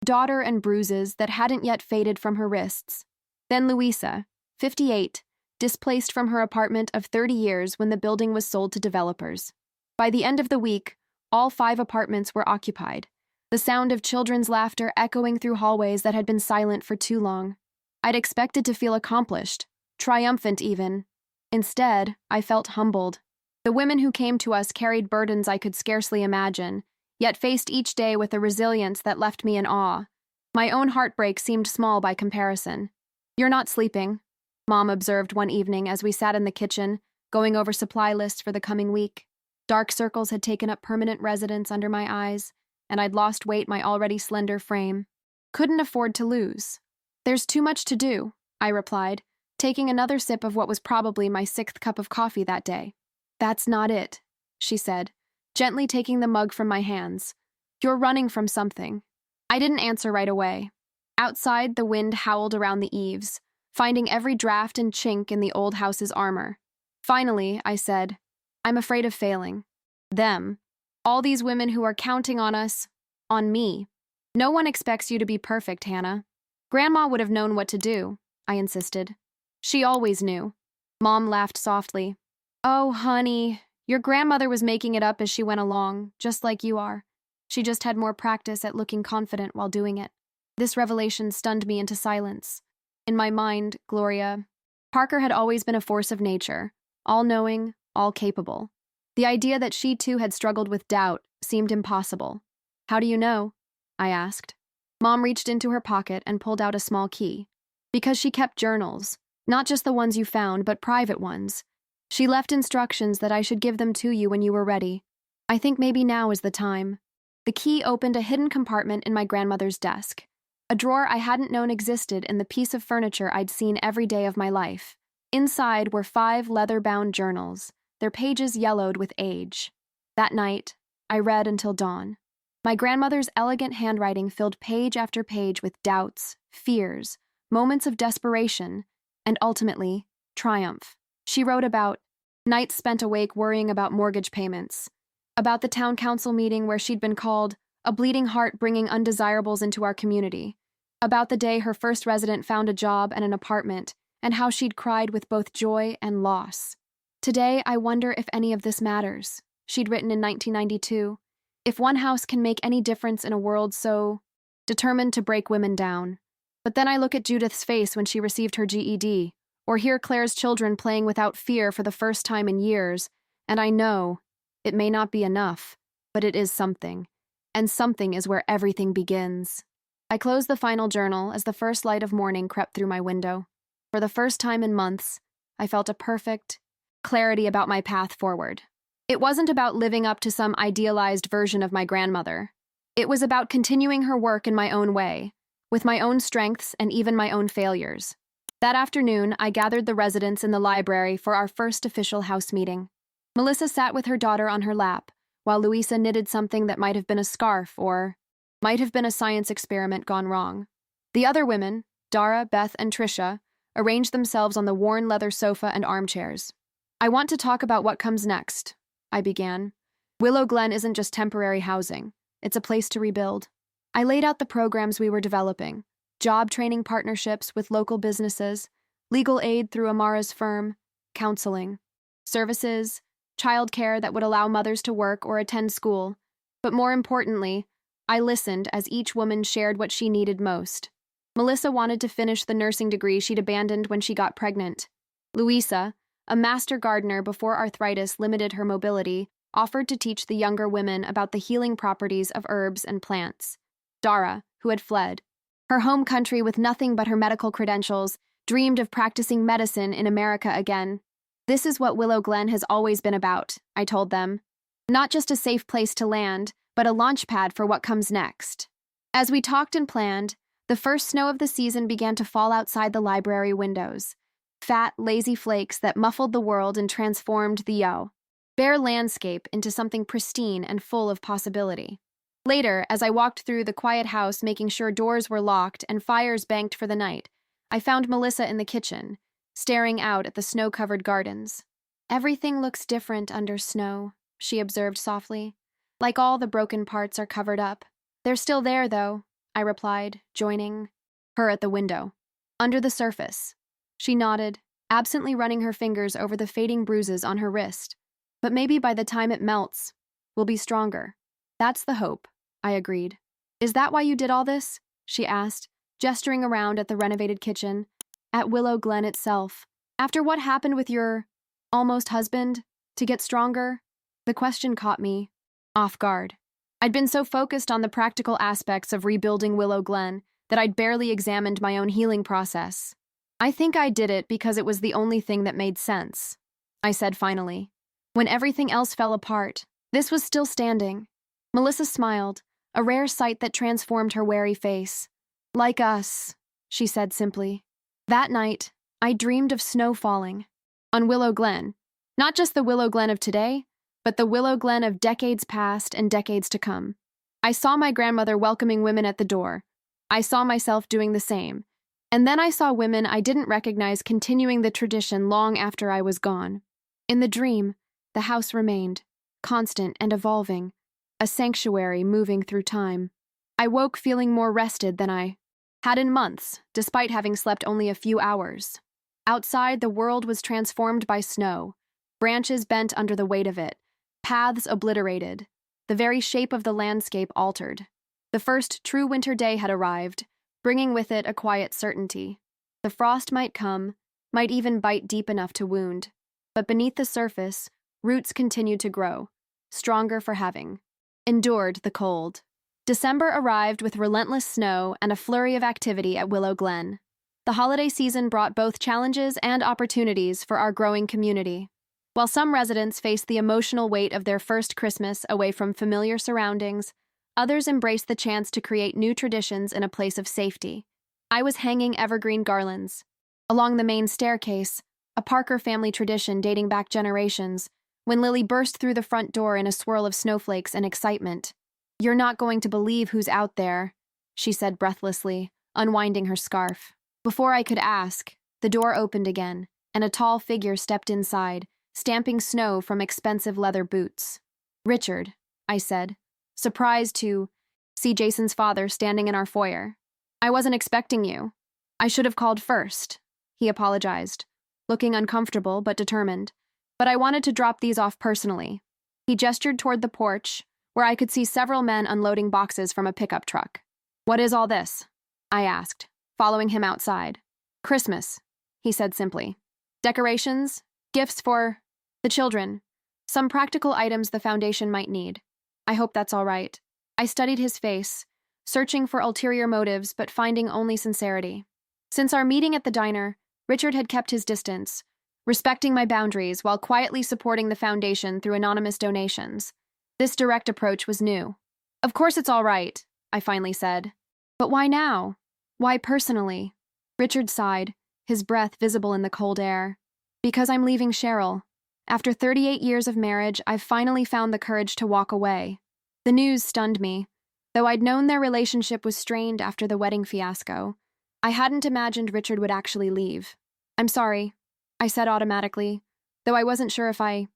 daughter and bruises that hadn't yet faded from her wrists. Then Louisa, 58, displaced from her apartment of 30 years when the building was sold to developers. By the end of the week, all 5 apartments were occupied, the sound of children's laughter echoing through hallways that had been silent for too long. I'd expected to feel accomplished, triumphant even. Instead, I felt humbled. The women who came to us carried burdens I could scarcely imagine, yet faced each day with a resilience that left me in awe. My own heartbreak seemed small by comparison. "You're not sleeping," Mom observed one evening as we sat in the kitchen, going over supply lists for the coming week. Dark circles had taken up permanent residence under my eyes, and I'd lost weight my already slender frame. Couldn't afford to lose. "There's too much to do," I replied, taking another sip of what was probably my 6th cup of coffee that day. "That's not it," she said, gently taking the mug from my hands. "You're running from something." I didn't answer right away. Outside, the wind howled around the eaves, finding every draft and chink in the old house's armor. Finally, I said, "I'm afraid of failing. Them. All these women who are counting on us, on me. No one expects you to be perfect, Hannah." "Grandma would have known what to do," I insisted. "She always knew." Mom laughed softly. "Oh, honey, your grandmother was making it up as she went along, just like you are. She just had more practice at looking confident while doing it." This revelation stunned me into silence. In my mind, Gloria, Parker had always been a force of nature, all-knowing, all-capable. The idea that she too had struggled with doubt seemed impossible. "How do you know?" I asked. Mom reached into her pocket and pulled out a small key. "Because she kept journals, not just the ones you found, but private ones. She left instructions that I should give them to you when you were ready. I think maybe now is the time." The key opened a hidden compartment in my grandmother's desk, a drawer I hadn't known existed in the piece of furniture I'd seen every day of my life. Inside were 5 leather-bound journals, their pages yellowed with age. That night, I read until dawn. My grandmother's elegant handwriting filled page after page with doubts, fears, moments of desperation, and ultimately, triumph. She wrote about nights spent awake worrying about mortgage payments, about the town council meeting where she'd been called a bleeding heart bringing undesirables into our community, about the day her first resident found a job and an apartment, and how she'd cried with both joy and loss. "Today, I wonder if any of this matters," she'd written in 1992. "If one house can make any difference in a world so determined to break women down." But then I look at Judith's face when she received her GED, or hear Claire's children playing without fear for the first time in years, and I know it may not be enough, but it is something. And something is where everything begins. I closed the final journal as the first light of morning crept through my window. For the first time in months, I felt a perfect clarity about my path forward. It wasn't about living up to some idealized version of my grandmother. It was about continuing her work in my own way, with my own strengths and even my own failures. That afternoon, I gathered the residents in the library for our first official house meeting. Melissa sat with her daughter on her lap, while Louisa knitted something that might have been a scarf or might have been a science experiment gone wrong. The other women, Dara, Beth, and Tricia, arranged themselves on the worn leather sofa and armchairs. "I want to talk about what comes next," I began. "Willow Glen isn't just temporary housing. It's a place to rebuild." I laid out the programs we were developing: job training partnerships with local businesses, legal aid through Amara's firm, counseling, services, childcare that would allow mothers to work or attend school. But more importantly, I listened as each woman shared what she needed most. Melissa wanted to finish the nursing degree she'd abandoned when she got pregnant. Louisa, a master gardener before arthritis limited her mobility, offered to teach the younger women about the healing properties of herbs and plants. Dara, who had fled her home country with nothing but her medical credentials, dreamed of practicing medicine in America again. "This is what Willow Glen has always been about," I told them. "Not just a safe place to land, but a launch pad for what comes next." As we talked and planned, the first snow of the season began to fall outside the library windows. Fat, lazy flakes that muffled the world and transformed the bare landscape into something pristine and full of possibility. Later, as I walked through the quiet house making sure doors were locked and fires banked for the night, I found Melissa in the kitchen, staring out at the snow-covered gardens. "Everything looks different under snow," she observed softly. "Like all the broken parts are covered up. They're still there, though," I replied, joining her at the window. "Under the surface." She nodded, absently running her fingers over the fading bruises on her wrist. "But maybe by the time it melts, we'll be stronger." "That's the hope," I agreed. "Is that why you did all this?" she asked, gesturing around at the renovated kitchen. "At Willow Glen itself. After what happened with your almost husband, to get stronger?" The question caught me off guard. I'd been so focused on the practical aspects of rebuilding Willow Glen that I'd barely examined my own healing process. "I think I did it because it was the only thing that made sense," I said finally. When everything else fell apart, this was still standing. Melissa smiled, a rare sight that transformed her wary face. "Like us," she said simply. "That night, I dreamed of snow falling. On Willow Glen. Not just the Willow Glen of today, but the Willow Glen of decades past and decades to come. I saw my grandmother welcoming women at the door. I saw myself doing the same. And then I saw women I didn't recognize continuing the tradition long after I was gone. In the dream, the house remained, constant and evolving, a sanctuary moving through time. I woke feeling more rested than I had in months, despite having slept only a few hours. Outside, the world was transformed by snow, branches bent under the weight of it, paths obliterated, the very shape of the landscape altered. The first true winter day had arrived, bringing with it a quiet certainty. The frost might come, might even bite deep enough to wound, but beneath the surface, roots continued to grow, stronger for having endured the cold. December arrived with relentless snow and a flurry of activity at Willow Glen. The holiday season brought both challenges and opportunities for our growing community. While some residents faced the emotional weight of their first Christmas away from familiar surroundings, others embraced the chance to create new traditions in a place of safety. I was hanging evergreen garlands along the main staircase, a Parker family tradition dating back generations, when Lily burst through the front door in a swirl of snowflakes and excitement. "You're not going to believe who's out there," she said breathlessly, unwinding her scarf. Before I could ask, the door opened again, and a tall figure stepped inside, stamping snow from expensive leather boots. "Richard," I said, surprised to see Jason's father standing in our foyer. "I wasn't expecting you. I should have called first," he apologized, looking uncomfortable but determined. "But I wanted to drop these off personally." He gestured toward the porch, where I could see several men unloading boxes from a pickup truck. "What is all this?" I asked, following him outside. "Christmas," he said simply. "Decorations, gifts for the children, some practical items the foundation might need. I hope that's all right." I studied his face, searching for ulterior motives but finding only sincerity. Since our meeting at the diner, Richard had kept his distance, respecting my boundaries while quietly supporting the foundation through anonymous donations. This direct approach was new. "Of course it's all right," I finally said. "But why now? Why personally?" Richard sighed, his breath visible in the cold air. "Because I'm leaving Cheryl. After 38 years of marriage, I've finally found the courage to walk away." The news stunned me. Though I'd known their relationship was strained after the wedding fiasco, I hadn't imagined Richard would actually leave. "I'm sorry," I said automatically, though I wasn't sure if I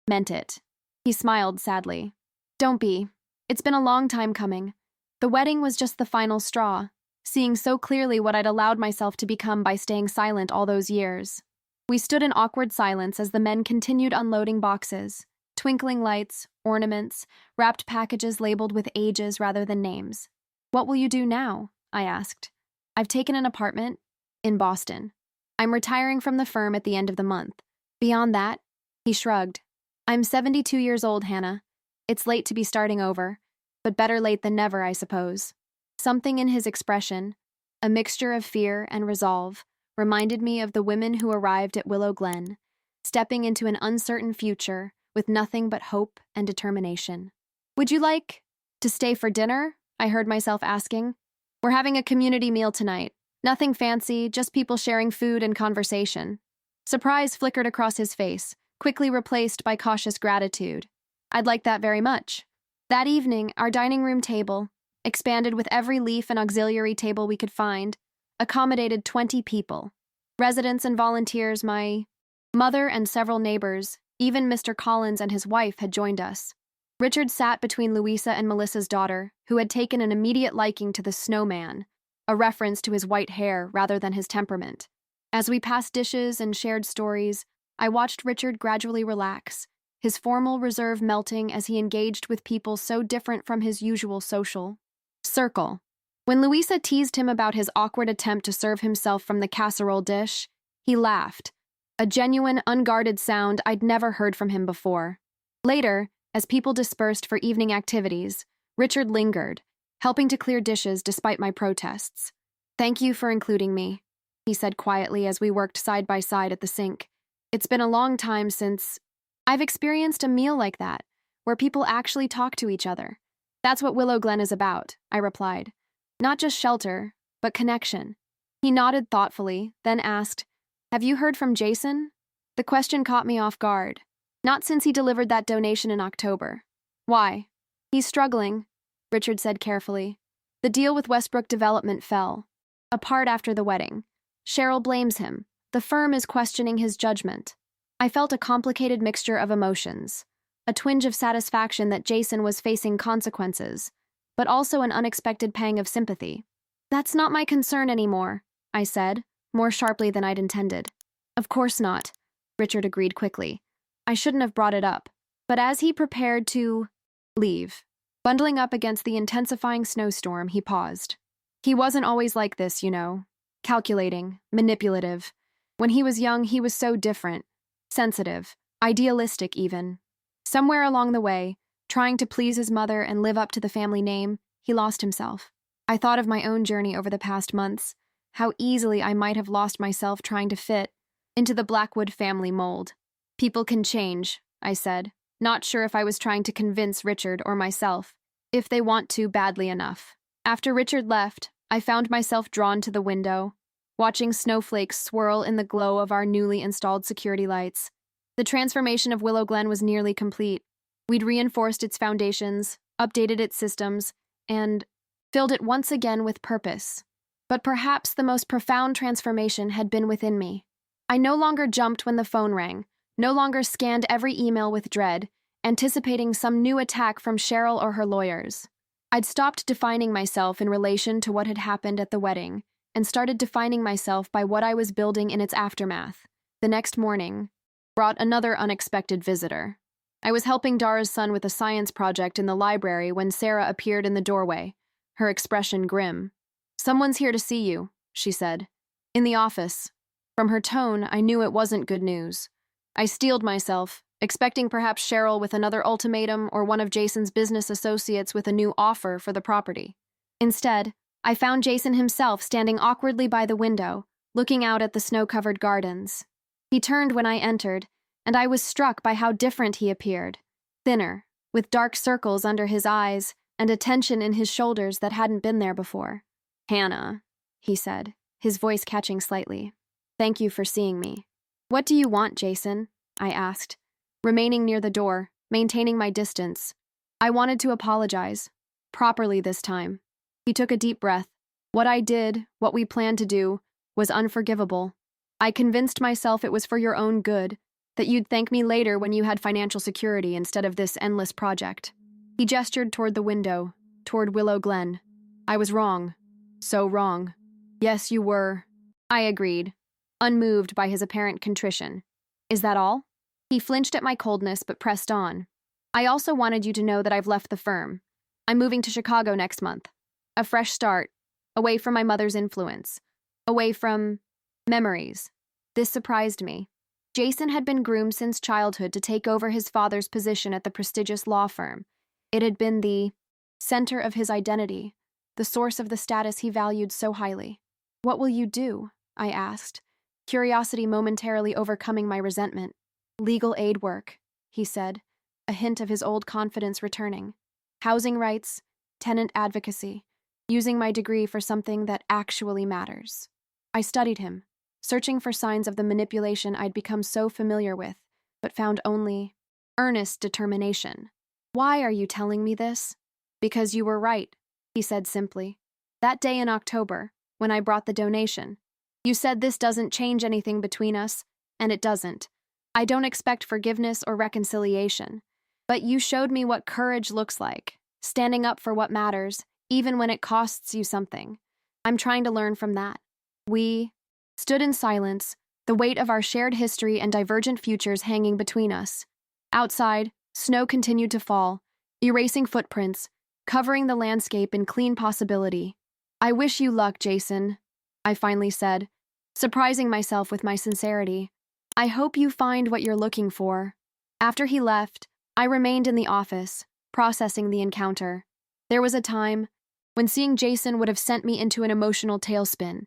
meant it. He smiled sadly. "Don't be. It's been a long time coming. The wedding was just the final straw, seeing so clearly what I'd allowed myself to become by staying silent all those years." We stood in awkward silence as the men continued unloading boxes, twinkling lights, ornaments, wrapped packages labeled with ages rather than names. "What will you do now?" I asked. "I've taken an apartment in Boston. I'm retiring from the firm at the end of the month. Beyond that," he shrugged. "I'm 72 years old, Hannah. It's late to be starting over, but better late than never, I suppose." Something in his expression, a mixture of fear and resolve, reminded me of the women who arrived at Willow Glen, stepping into an uncertain future with nothing but hope and determination. "Would you like to stay for dinner?" I heard myself asking. "We're having a community meal tonight. Nothing fancy, just people sharing food and conversation." Surprise flickered across his face, quickly replaced by cautious gratitude. "I'd like that very much." That evening, our dining room table, expanded with every leaf and auxiliary table we could find, accommodated 20 people. Residents and volunteers, my mother and several neighbors, even Mr. Collins and his wife had joined us. Richard sat between Louisa and Melissa's daughter, who had taken an immediate liking to the snowman, a reference to his white hair rather than his temperament. As we passed dishes and shared stories, I watched Richard gradually relax, his formal reserve melting as he engaged with people so different from his usual social circle. When Louisa teased him about his awkward attempt to serve himself from the casserole dish, he laughed, a genuine, unguarded sound I'd never heard from him before. Later, as people dispersed for evening activities, Richard lingered, helping to clear dishes despite my protests. "Thank you for including me," he said quietly as we worked side by side at the sink. "It's been a long time since I've experienced a meal like that, where people actually talk to each other. That's what Willow Glen is about," I replied. "Not just shelter, but connection." He nodded thoughtfully, then asked, "Have you heard from Jason?" The question caught me off guard. "Not since he delivered that donation in October." "Why?" "He's struggling," Richard said carefully. "The deal with Westbrook Development fell apart after the wedding. Cheryl blames him. The firm is questioning his judgment." I felt a complicated mixture of emotions, a twinge of satisfaction that Jason was facing consequences, but also an unexpected pang of sympathy. "That's not my concern anymore," I said, more sharply than I'd intended. "Of course not," Richard agreed quickly. I shouldn't have brought it up. But as he prepared to leave, bundling up against the intensifying snowstorm, he paused. He wasn't always like this, you know. Calculating, manipulative. When he was young, he was so different. Sensitive, idealistic even. Somewhere along the way, trying to please his mother and live up to the family name, he lost himself. I thought of my own journey over the past months, how easily I might have lost myself trying to fit into the Blackwood family mold. "People can change," I said, not sure if I was trying to convince Richard or myself, if they want to badly enough. After Richard left, I found myself drawn to the window, watching snowflakes swirl in the glow of our newly installed security lights. The transformation of Willow Glen was nearly complete. We'd reinforced its foundations, updated its systems, and filled it once again with purpose. But perhaps the most profound transformation had been within me. I no longer jumped when the phone rang, no longer scanned every email with dread, anticipating some new attack from Cheryl or her lawyers. I'd stopped defining myself in relation to what had happened at the wedding, and started defining myself by what I was building in its aftermath. The next morning brought another unexpected visitor. I was helping Dara's son with a science project in the library when Sarah appeared in the doorway, her expression grim. "Someone's here to see you," she said. "In the office." From her tone, I knew it wasn't good news. I steeled myself, expecting perhaps Cheryl with another ultimatum or one of Jason's business associates with a new offer for the property. Instead, I found Jason himself standing awkwardly by the window, looking out at the snow-covered gardens. He turned when I entered, and I was struck by how different he appeared. Thinner, with dark circles under his eyes and a tension in his shoulders that hadn't been there before. "Hannah," he said, his voice catching slightly. "Thank you for seeing me." "What do you want, Jason?" I asked, remaining near the door, maintaining my distance. I wanted to apologize, properly this time. He took a deep breath. "What I did, what we planned to do, was unforgivable. I convinced myself it was for your own good, that you'd thank me later when you had financial security instead of this endless project." He gestured toward the window, toward Willow Glen. "I was wrong. So wrong." "Yes, you were," I agreed, unmoved by his apparent contrition. "Is that all?" He flinched at my coldness but pressed on. "I also wanted you to know that I've left the firm. I'm moving to Chicago next month. A fresh start, away from my mother's influence, away from memories." This surprised me. Jason had been groomed since childhood to take over his father's position at the prestigious law firm. It had been the center of his identity, the source of the status he valued so highly. "What will you do?" I asked, curiosity momentarily overcoming my resentment. "Legal aid work," he said, a hint of his old confidence returning. "Housing rights, tenant advocacy, using my degree for something that actually matters." I studied him, searching for signs of the manipulation I'd become so familiar with, but found only earnest determination. Why are you telling me this? Because you were right, he said simply. That day in October, when I brought the donation, you said this doesn't change anything between us, and it doesn't. I don't expect forgiveness or reconciliation, but you showed me what courage looks like, standing up for what matters, even when it costs you something. I'm trying to learn from that. We stood in silence, the weight of our shared history and divergent futures hanging between us. Outside, snow continued to fall, erasing footprints, covering the landscape in clean possibility. I wish you luck, Jason, I finally said, surprising myself with my sincerity. I hope you find what you're looking for. After he left, I remained in the office, processing the encounter. There was a time when seeing Jason would have sent me into an emotional tailspin,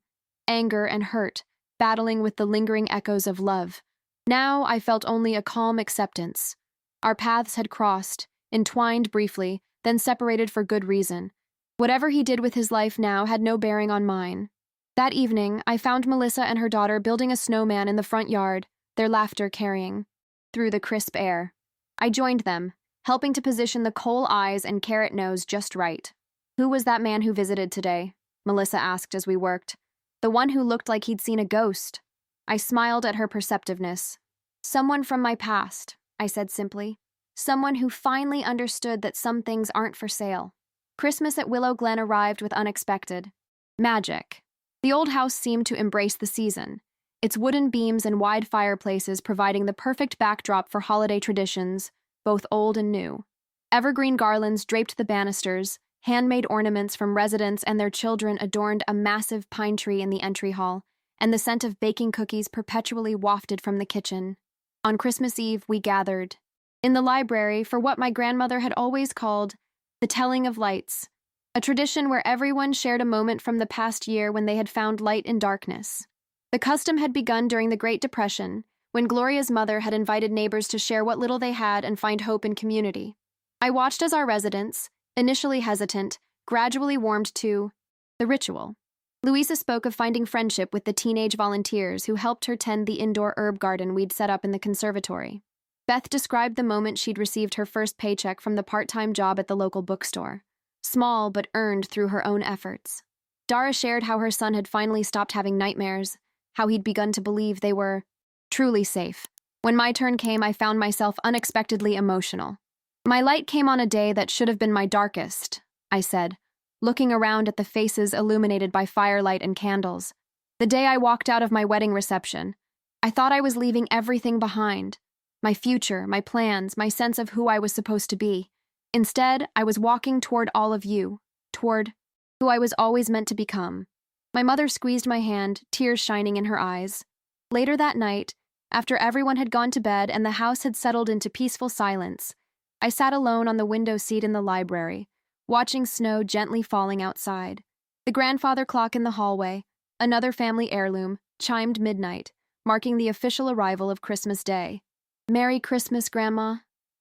anger and hurt, battling with the lingering echoes of love. Now I felt only a calm acceptance. Our paths had crossed, entwined briefly, then separated for good reason. Whatever he did with his life now had no bearing on mine. That evening, I found Melissa and her daughter building a snowman in the front yard, their laughter carrying through the crisp air. I joined them, helping to position the coal eyes and carrot nose just right. Who was that man who visited today? Melissa asked as we worked. The one who looked like he'd seen a ghost. I smiled at her perceptiveness. Someone from my past, I said simply. Someone who finally understood that some things aren't for sale. Christmas at Willow Glen arrived with unexpected magic. The old house seemed to embrace the season, its wooden beams and wide fireplaces providing the perfect backdrop for holiday traditions, both old and new. Evergreen garlands draped the banisters, handmade ornaments from residents and their children adorned a massive pine tree in the entry hall, and the scent of baking cookies perpetually wafted from the kitchen. On Christmas Eve, we gathered in the library for what my grandmother had always called the telling of lights, a tradition where everyone shared a moment from the past year when they had found light in darkness. The custom had begun during the Great Depression, when Gloria's mother had invited neighbors to share what little they had and find hope in community. I watched as our residents, initially hesitant, gradually warmed to the ritual. Louisa spoke of finding friendship with the teenage volunteers who helped her tend the indoor herb garden we'd set up in the conservatory. Beth described the moment she'd received her first paycheck from the part-time job at the local bookstore. Small but earned through her own efforts. Dara shared how her son had finally stopped having nightmares, how he'd begun to believe they were truly safe. When my turn came, I found myself unexpectedly emotional. My light came on a day that should have been my darkest, I said, looking around at the faces illuminated by firelight and candles. The day I walked out of my wedding reception, I thought I was leaving everything behind. My future, my plans, my sense of who I was supposed to be. Instead, I was walking toward all of you, toward who I was always meant to become. My mother squeezed my hand, tears shining in her eyes. Later that night, after everyone had gone to bed and the house had settled into peaceful silence, I sat alone on the window seat in the library, watching snow gently falling outside. The grandfather clock in the hallway, another family heirloom, chimed midnight, marking the official arrival of Christmas Day. "Merry Christmas, Grandma,"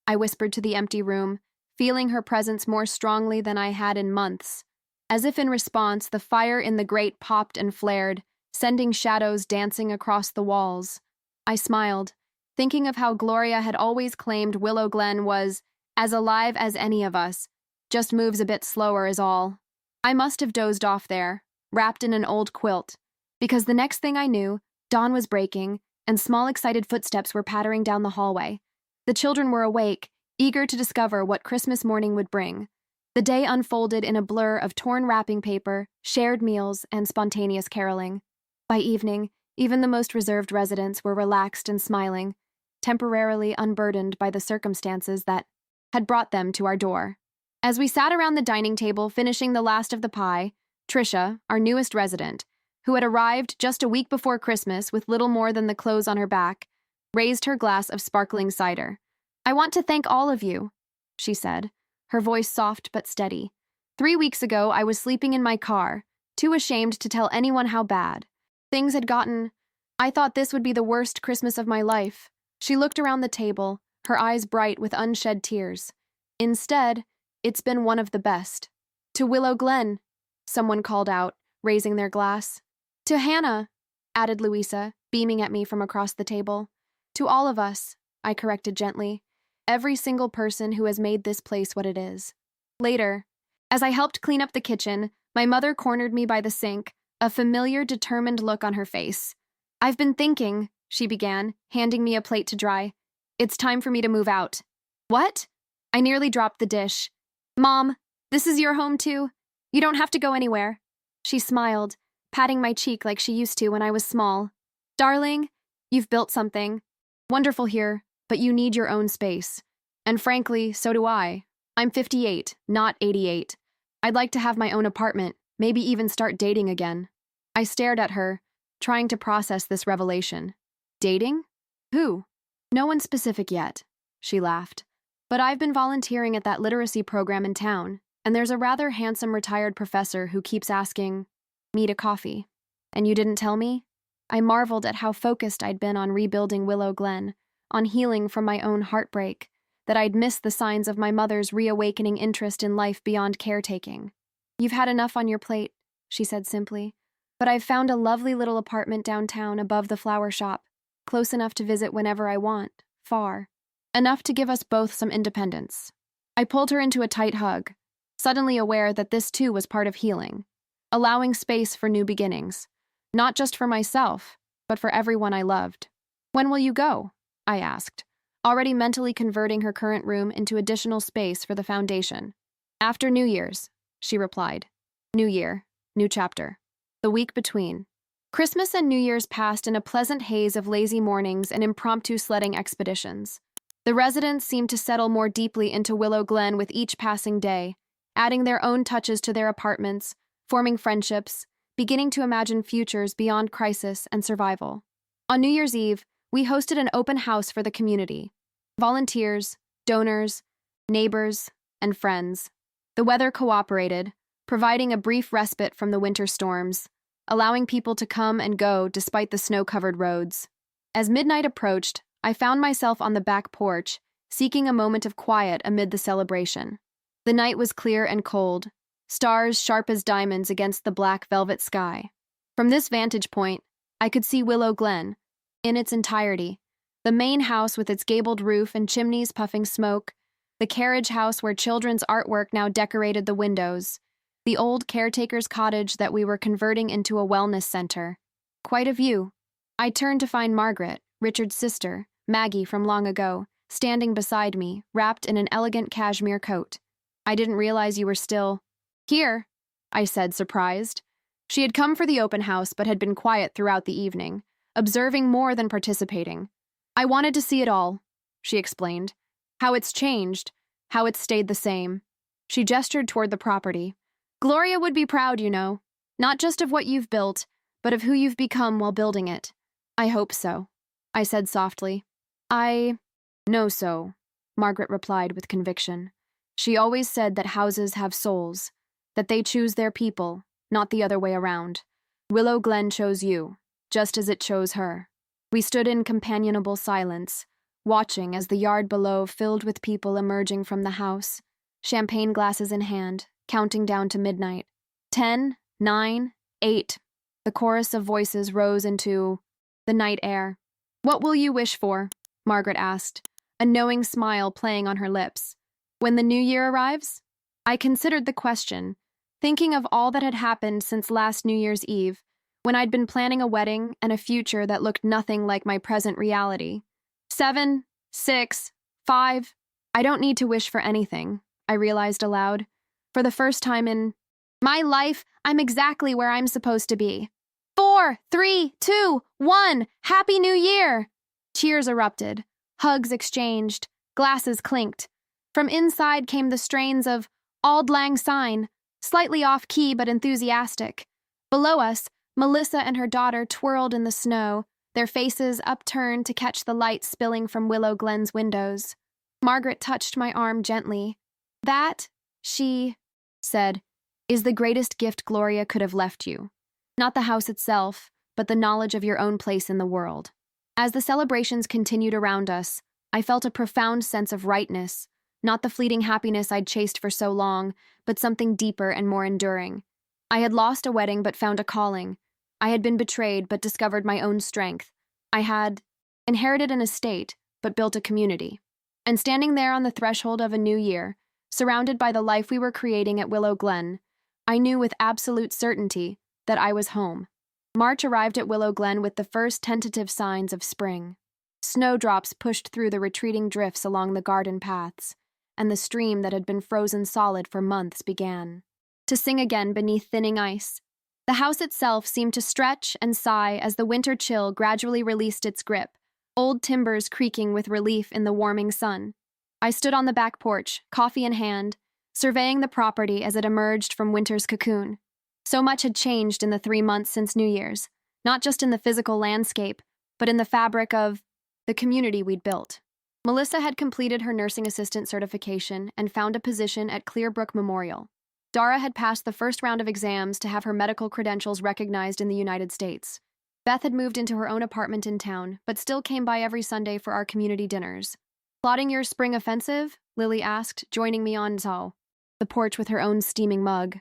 I whispered to the empty room, feeling her presence more strongly than I had in months. As if in response, the fire in the grate popped and flared, sending shadows dancing across the walls. I smiled, thinking of how Gloria had always claimed Willow Glen was as alive as any of us, just moves a bit slower is all. I must have dozed off there, wrapped in an old quilt, because the next thing I knew, dawn was breaking, and small excited footsteps were pattering down the hallway. The children were awake, eager to discover what Christmas morning would bring. The day unfolded in a blur of torn wrapping paper, shared meals, and spontaneous caroling. By evening, even the most reserved residents were relaxed and smiling, temporarily unburdened by the circumstances that had brought them to our door. As we sat around the dining table finishing the last of the pie, Trisha, our newest resident, who had arrived just a week before Christmas with little more than the clothes on her back, raised her glass of sparkling cider. "I want to thank all of you," she said, her voice soft but steady. "3 weeks ago, I was sleeping in my car, too ashamed to tell anyone how bad. Things had gotten. I thought this would be the worst Christmas of my life." She looked around the table, her eyes bright with unshed tears. "Instead, it's been one of the best." "To Willow Glen," someone called out, raising their glass. "To Hannah," added Louisa, beaming at me from across the table. "To all of us," I corrected gently. every single person who has made this place what it is. Later, as I helped clean up the kitchen, my mother cornered me by the sink, a familiar, determined look on her face. "I've been thinking," she began, handing me a plate to dry. "It's time for me to move out." "What?" I nearly dropped the dish. "Mom, this is your home too. You don't have to go anywhere." She smiled, patting my cheek like she used to when I was small. "Darling, you've built something. Wonderful here, but you need your own space. And frankly, so do I. I'm 58, not 88. I'd like to have my own apartment, maybe even start dating again." I stared at her, trying to process this revelation. "Dating? Who?" "No one specific yet," she laughed. "But I've been volunteering at that literacy program in town, and there's a rather handsome retired professor who keeps asking me to coffee." "And you didn't tell me?" I marveled at how focused I'd been on rebuilding Willow Glen, on healing from my own heartbreak, that I'd missed the signs of my mother's reawakening interest in life beyond caretaking. "You've had enough on your plate," she said simply. "But I've found a lovely little apartment downtown above the flower shop, close enough to visit whenever I want, far. Enough to give us both some independence." I pulled her into a tight hug, suddenly aware that this too was part of healing, allowing space for new beginnings, not just for myself, but for everyone I loved. "When will you go?" I asked, already mentally converting her current room into additional space for the foundation. "After New Year's," she replied. New year, new chapter. The week between. Christmas and New Year's passed in a pleasant haze of lazy mornings and impromptu sledding expeditions. The residents seemed to settle more deeply into Willow Glen with each passing day, adding their own touches to their apartments, forming friendships, beginning to imagine futures beyond crisis and survival. On New Year's Eve, we hosted an open house for the community. Volunteers, donors, neighbors, and friends. The weather cooperated, providing a brief respite from the winter storms, allowing people to come and go despite the snow-covered roads. As midnight approached, I found myself on the back porch, seeking a moment of quiet amid the celebration. The night was clear and cold, stars sharp as diamonds against the black velvet sky. From this vantage point, I could see Willow Glen, in its entirety, the main house with its gabled roof and chimneys puffing smoke, the carriage house where children's artwork now decorated the windows, the old caretaker's cottage that we were converting into a wellness center. Quite a view. I turned to find Margaret, Richard's sister, Maggie from long ago, standing beside me, wrapped in an elegant cashmere coat. "I didn't realize you were still here," I said, surprised. She had come for the open house but had been quiet throughout the evening, observing more than participating. "I wanted to see it all," she explained. "How it's changed, how it's stayed the same." She gestured toward the property. "Gloria would be proud, you know. Not just of what you've built, but of who you've become while building it." "I hope so," I said softly. "I know so," Margaret replied with conviction. "She always said that houses have souls, that they choose their people, not the other way around. Willow Glen chose you, just as it chose her." We stood in companionable silence, watching as the yard below filled with people emerging from the house, champagne glasses in hand, counting down to midnight. 10, 9, 8. The chorus of voices rose into the night air. "What will you wish for?" Margaret asked, a knowing smile playing on her lips. "When the new year arrives?" I considered the question, thinking of all that had happened since last New Year's Eve, when I'd been planning a wedding and a future that looked nothing like my present reality. 7, 6, 5. I don't need to wish for anything, I realized aloud. For the first time in my life, I'm exactly where I'm supposed to be. 4, 3, 2, 1. Happy New Year! Cheers erupted, hugs exchanged, glasses clinked. From inside came the strains of Auld Lang Syne, slightly off-key but enthusiastic. Below us, Melissa and her daughter twirled in the snow, their faces upturned to catch the light spilling from Willow Glen's windows. Margaret touched my arm gently. "That," she said, "is the greatest gift Gloria could have left you. Not the house itself, but the knowledge of your own place in the world." As the celebrations continued around us, I felt a profound sense of rightness, not the fleeting happiness I'd chased for so long, but something deeper and more enduring. I had lost a wedding but found a calling. I had been betrayed but discovered my own strength. I had inherited an estate but built a community. And standing there on the threshold of a new year, surrounded by the life we were creating at Willow Glen, I knew with absolute certainty that I was home. March arrived at Willow Glen with the first tentative signs of spring. Snowdrops pushed through the retreating drifts along the garden paths, and the stream that had been frozen solid for months began to sing again beneath thinning ice. The house itself seemed to stretch and sigh as the winter chill gradually released its grip, old timbers creaking with relief in the warming sun. I stood on the back porch, coffee in hand, surveying the property as it emerged from winter's cocoon. So much had changed in the 3 months since New Year's, not just in the physical landscape, but in the fabric of the community we'd built. Melissa had completed her nursing assistant certification and found a position at Clearbrook Memorial. Dara had passed the first round of exams to have her medical credentials recognized in the United States. Beth had moved into her own apartment in town, but still came by every Sunday for our community dinners. "Plotting your spring offensive?" Lily asked, joining me on the porch with her own steaming mug.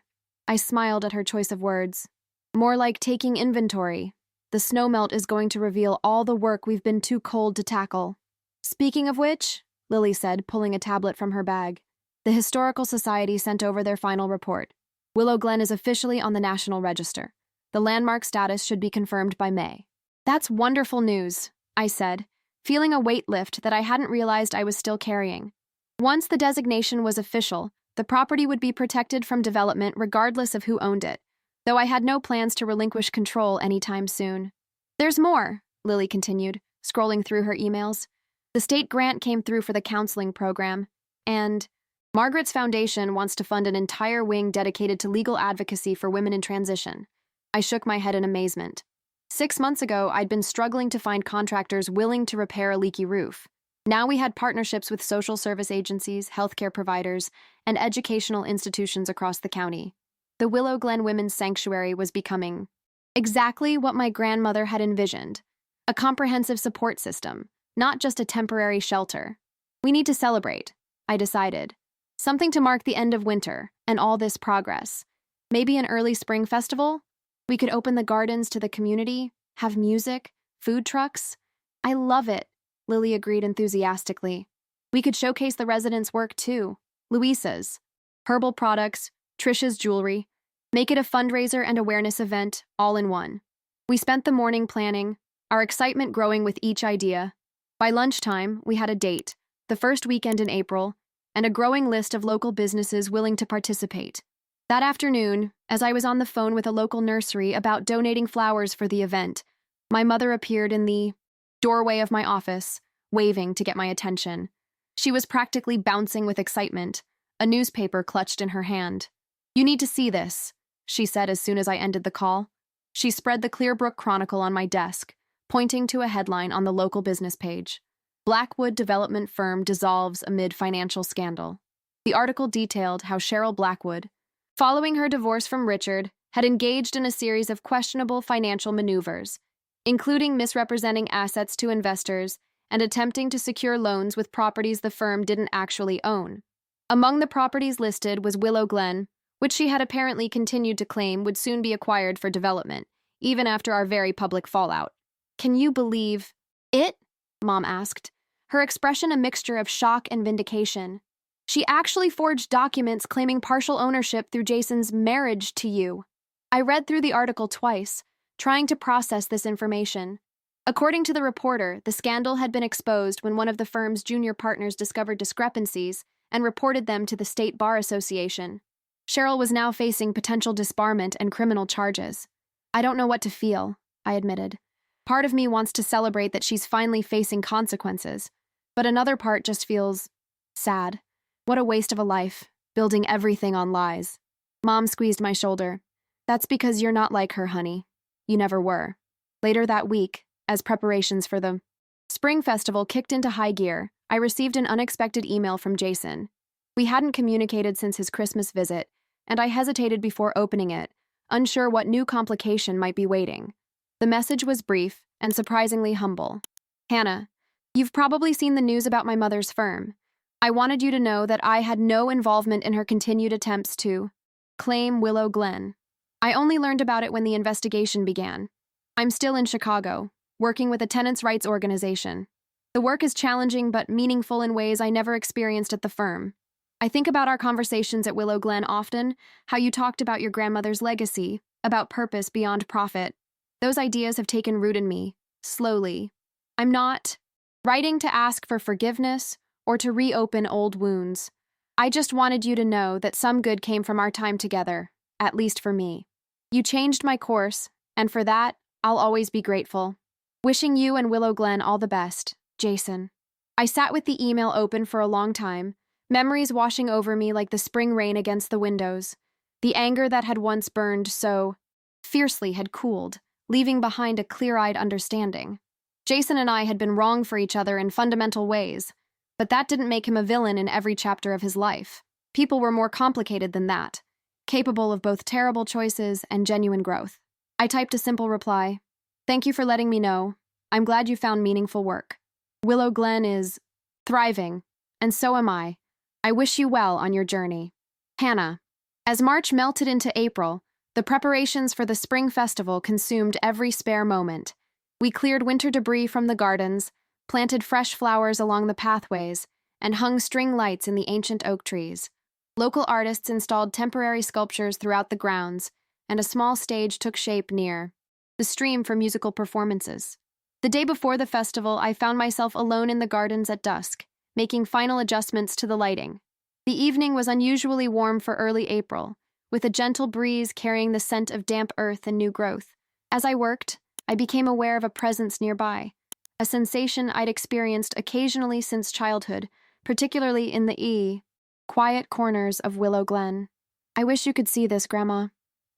I smiled at her choice of words. "More like taking inventory. The snowmelt is going to reveal all the work we've been too cold to tackle." "Speaking of which," Lily said, pulling a tablet from her bag, "the Historical Society sent over their final report. Willow Glen is officially on the National Register. The landmark status should be confirmed by May." "That's wonderful news," I said, feeling a weight lift that I hadn't realized I was still carrying. Once the designation was official, the property would be protected from development regardless of who owned it, though I had no plans to relinquish control anytime soon. "There's more," Lily continued, scrolling through her emails. "The state grant came through for the counseling program, and Margaret's foundation wants to fund an entire wing dedicated to legal advocacy for women in transition." I shook my head in amazement. 6 months ago, I'd been struggling to find contractors willing to repair a leaky roof. Now we had partnerships with social service agencies, healthcare providers, and educational institutions across the county. The Willow Glen Women's Sanctuary was becoming exactly what my grandmother had envisioned: a comprehensive support system, not just a temporary shelter. "We need to celebrate," I decided. "Something to mark the end of winter and all this progress. Maybe an early spring festival? We could open the gardens to the community, have music, food trucks." "I love it," Lily agreed enthusiastically. "We could showcase the residents' work too. Louisa's, herbal products, Trisha's jewelry. Make it a fundraiser and awareness event, all in one." We spent the morning planning, our excitement growing with each idea. By lunchtime, we had a date, the first weekend in April, and a growing list of local businesses willing to participate. That afternoon, as I was on the phone with a local nursery about donating flowers for the event, my mother appeared in the doorway of my office, waving to get my attention. She was practically bouncing with excitement, a newspaper clutched in her hand. "You need to see this," she said as soon as I ended the call. She spread the Clearbrook Chronicle on my desk, pointing to a headline on the local business page: "Blackwood Development Firm Dissolves Amid Financial Scandal." The article detailed how Cheryl Blackwood, following her divorce from Richard, had engaged in a series of questionable financial maneuvers, including misrepresenting assets to investors and attempting to secure loans with properties the firm didn't actually own. Among the properties listed was Willow Glen, which she had apparently continued to claim would soon be acquired for development, even after our very public fallout. "Can you believe it?" Mom asked, her expression a mixture of shock and vindication. "She actually forged documents claiming partial ownership through Jason's marriage to you." I read through the article twice, trying to process this information. According to the reporter, the scandal had been exposed when one of the firm's junior partners discovered discrepancies and reported them to the State Bar Association. Cheryl was now facing potential disbarment and criminal charges. "I don't know what to feel," I admitted. "Part of me wants to celebrate that she's finally facing consequences, but another part just feels sad. What a waste of a life, building everything on lies." Mom squeezed my shoulder. "That's because you're not like her, honey. You never were." Later that week, as preparations for the Spring Festival kicked into high gear, I received an unexpected email from Jason. We hadn't communicated since his Christmas visit, and I hesitated before opening it, unsure what new complication might be waiting. The message was brief and surprisingly humble. "Hannah, you've probably seen the news about my mother's firm. I wanted you to know that I had no involvement in her continued attempts to claim Willow Glen. I only learned about it when the investigation began. I'm still in Chicago, working with a tenants' rights organization. The work is challenging but meaningful in ways I never experienced at the firm. I think about our conversations at Willow Glen often, how you talked about your grandmother's legacy, about purpose beyond profit. Those ideas have taken root in me, slowly. I'm not writing to ask for forgiveness or to reopen old wounds. I just wanted you to know that some good came from our time together, at least for me. You changed my course, and for that, I'll always be grateful. Wishing you and Willow Glen all the best, Jason. I sat with the email open for a long time, memories washing over me like the spring rain against the windows. The anger that had once burned so fiercely had cooled, leaving behind a clear-eyed understanding. Jason and I had been wrong for each other in fundamental ways, but that didn't make him a villain in every chapter of his life. People were more complicated than that, capable of both terrible choices and genuine growth. I typed a simple reply. Thank you for letting me know. I'm glad you found meaningful work. Willow Glen is thriving, and so am I. I wish you well on your journey. Hannah. As March melted into April, the preparations for the spring festival consumed every spare moment. We cleared winter debris from the gardens, planted fresh flowers along the pathways, and hung string lights in the ancient oak trees. Local artists installed temporary sculptures throughout the grounds, and a small stage took shape near the stream for musical performances. The day before the festival, I found myself alone in the gardens at dusk, making final adjustments to the lighting. The evening was unusually warm for early April, with a gentle breeze carrying the scent of damp earth and new growth. As I worked, I became aware of a presence nearby, a sensation I'd experienced occasionally since childhood, particularly in the quiet corners of Willow Glen. I wish you could see this, Grandma,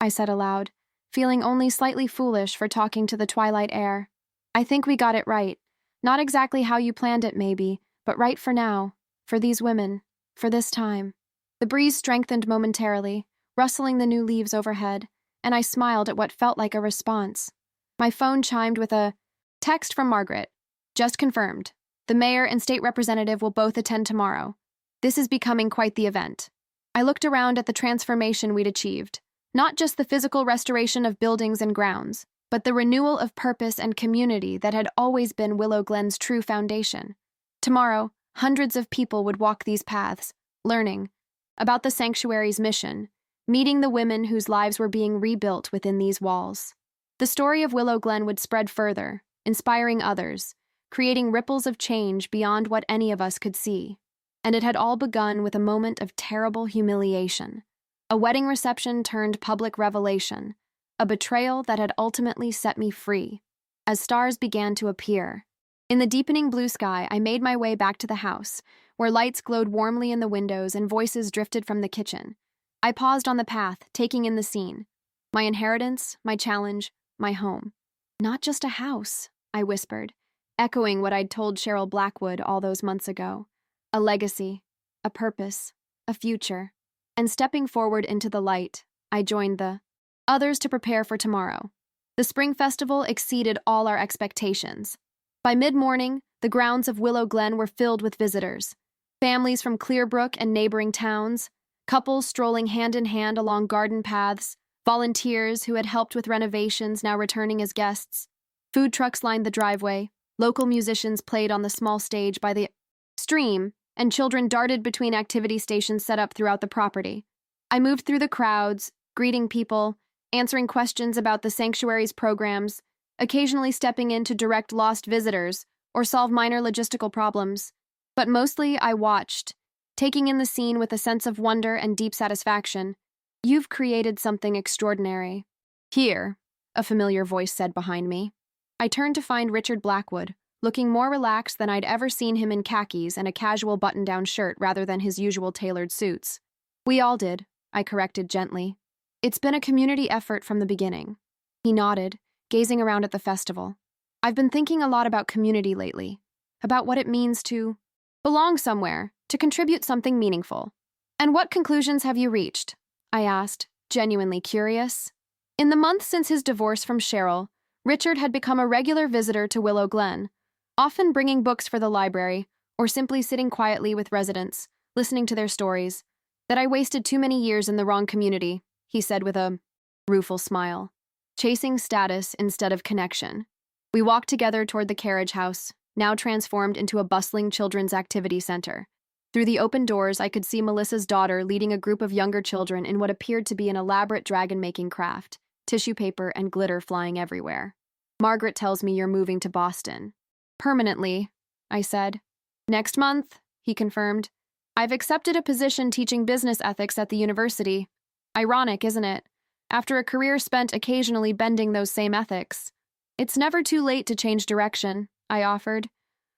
I said aloud, feeling only slightly foolish for talking to the twilight air. I think we got it right. Not exactly how you planned it, maybe, but right for now, for these women, for this time. The breeze strengthened momentarily, rustling the new leaves overhead, and I smiled at what felt like a response. My phone chimed with a text from Margaret. Just confirmed. The mayor and state representative will both attend tomorrow. This is becoming quite the event. I looked around at the transformation we'd achieved. Not just the physical restoration of buildings and grounds, but the renewal of purpose and community that had always been Willow Glen's true foundation. Tomorrow, hundreds of people would walk these paths, learning about the sanctuary's mission, meeting the women whose lives were being rebuilt within these walls. The story of Willow Glen would spread further, inspiring others, creating ripples of change beyond what any of us could see. And it had all begun with a moment of terrible humiliation. A wedding reception turned public revelation, a betrayal that had ultimately set me free. As stars began to appear, in the deepening blue sky, I made my way back to the house, where lights glowed warmly in the windows and voices drifted from the kitchen. I paused on the path, taking in the scene. My inheritance, my challenge, my home. Not just a house, I whispered, echoing what I'd told Cheryl Blackwood all those months ago. A legacy, a purpose, a future. And stepping forward into the light, I joined the others to prepare for tomorrow. The spring festival exceeded all our expectations. By mid-morning, the grounds of Willow Glen were filled with visitors. Families from Clearbrook and neighboring towns, couples strolling hand-in-hand along garden paths, volunteers who had helped with renovations now returning as guests. Food trucks lined the driveway, local musicians played on the small stage by the stream, and children darted between activity stations set up throughout the property. I moved through the crowds, greeting people, answering questions about the sanctuary's programs, occasionally stepping in to direct lost visitors or solve minor logistical problems. But mostly I watched, taking in the scene with a sense of wonder and deep satisfaction. You've created something extraordinary. Here, a familiar voice said behind me. I turned to find Richard Blackwood, looking more relaxed than I'd ever seen him in khakis and a casual button-down shirt rather than his usual tailored suits. We all did, I corrected gently. It's been a community effort from the beginning. He nodded, gazing around at the festival. I've been thinking a lot about community lately, about what it means to belong somewhere, to contribute something meaningful. And what conclusions have you reached? I asked, genuinely curious. In the months since his divorce from Cheryl, Richard had become a regular visitor to Willow Glen, often bringing books for the library or simply sitting quietly with residents, listening to their stories. That I wasted too many years in the wrong community, he said with a rueful smile. Chasing status instead of connection. We walked together toward the carriage house, now transformed into a bustling children's activity center. Through the open doors, I could see Melissa's daughter leading a group of younger children in what appeared to be an elaborate dragon-making craft, tissue paper and glitter flying everywhere. Margaret tells me you're moving to Boston. Permanently, I said. Next month, he confirmed. I've accepted a position teaching business ethics at the university. Ironic, isn't it? After a career spent occasionally bending those same ethics. It's never too late to change direction, I offered.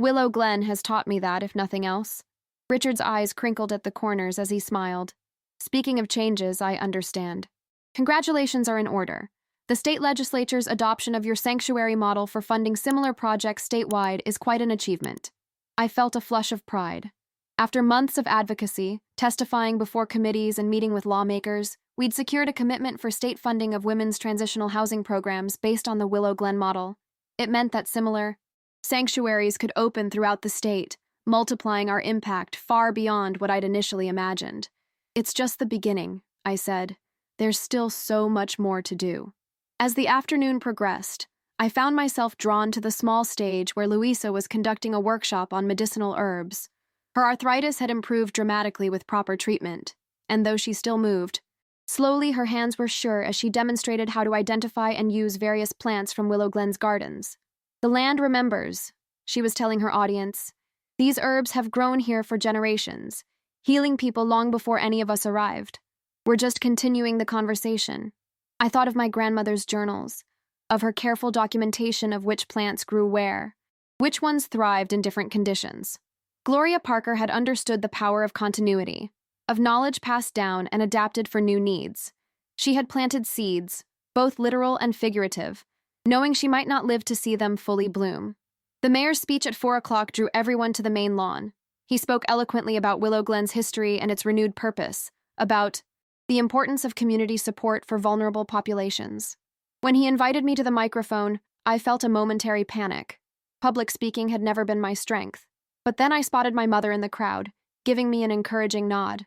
Willow Glen has taught me that, if nothing else. Richard's eyes crinkled at the corners as he smiled. Speaking of changes, I understand. Congratulations are in order. The state legislature's adoption of your sanctuary model for funding similar projects statewide is quite an achievement. I felt a flush of pride. After months of advocacy, testifying before committees and meeting with lawmakers, we'd secured a commitment for state funding of women's transitional housing programs based on the Willow Glen model. It meant that similar sanctuaries could open throughout the state, multiplying our impact far beyond what I'd initially imagined. It's just the beginning, I said. There's still so much more to do. As the afternoon progressed, I found myself drawn to the small stage where Louisa was conducting a workshop on medicinal herbs. Her arthritis had improved dramatically with proper treatment, and though she still moved, slowly her hands were sure as she demonstrated how to identify and use various plants from Willow Glen's gardens. The land remembers, she was telling her audience. These herbs have grown here for generations, healing people long before any of us arrived. We're just continuing the conversation. I thought of my grandmother's journals, of her careful documentation of which plants grew where, which ones thrived in different conditions. Gloria Parker had understood the power of continuity, of knowledge passed down and adapted for new needs. She had planted seeds, both literal and figurative, knowing she might not live to see them fully bloom. The mayor's speech at 4 o'clock drew everyone to the main lawn. He spoke eloquently about Willow Glen's history and its renewed purpose, about the importance of community support for vulnerable populations. When he invited me to the microphone, I felt a momentary panic. Public speaking had never been my strength. But then I spotted my mother in the crowd, giving me an encouraging nod.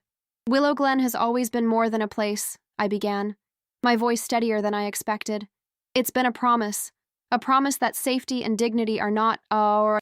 Willow Glen has always been more than a place, I began, my voice steadier than I expected. It's been a promise that safety and dignity are not our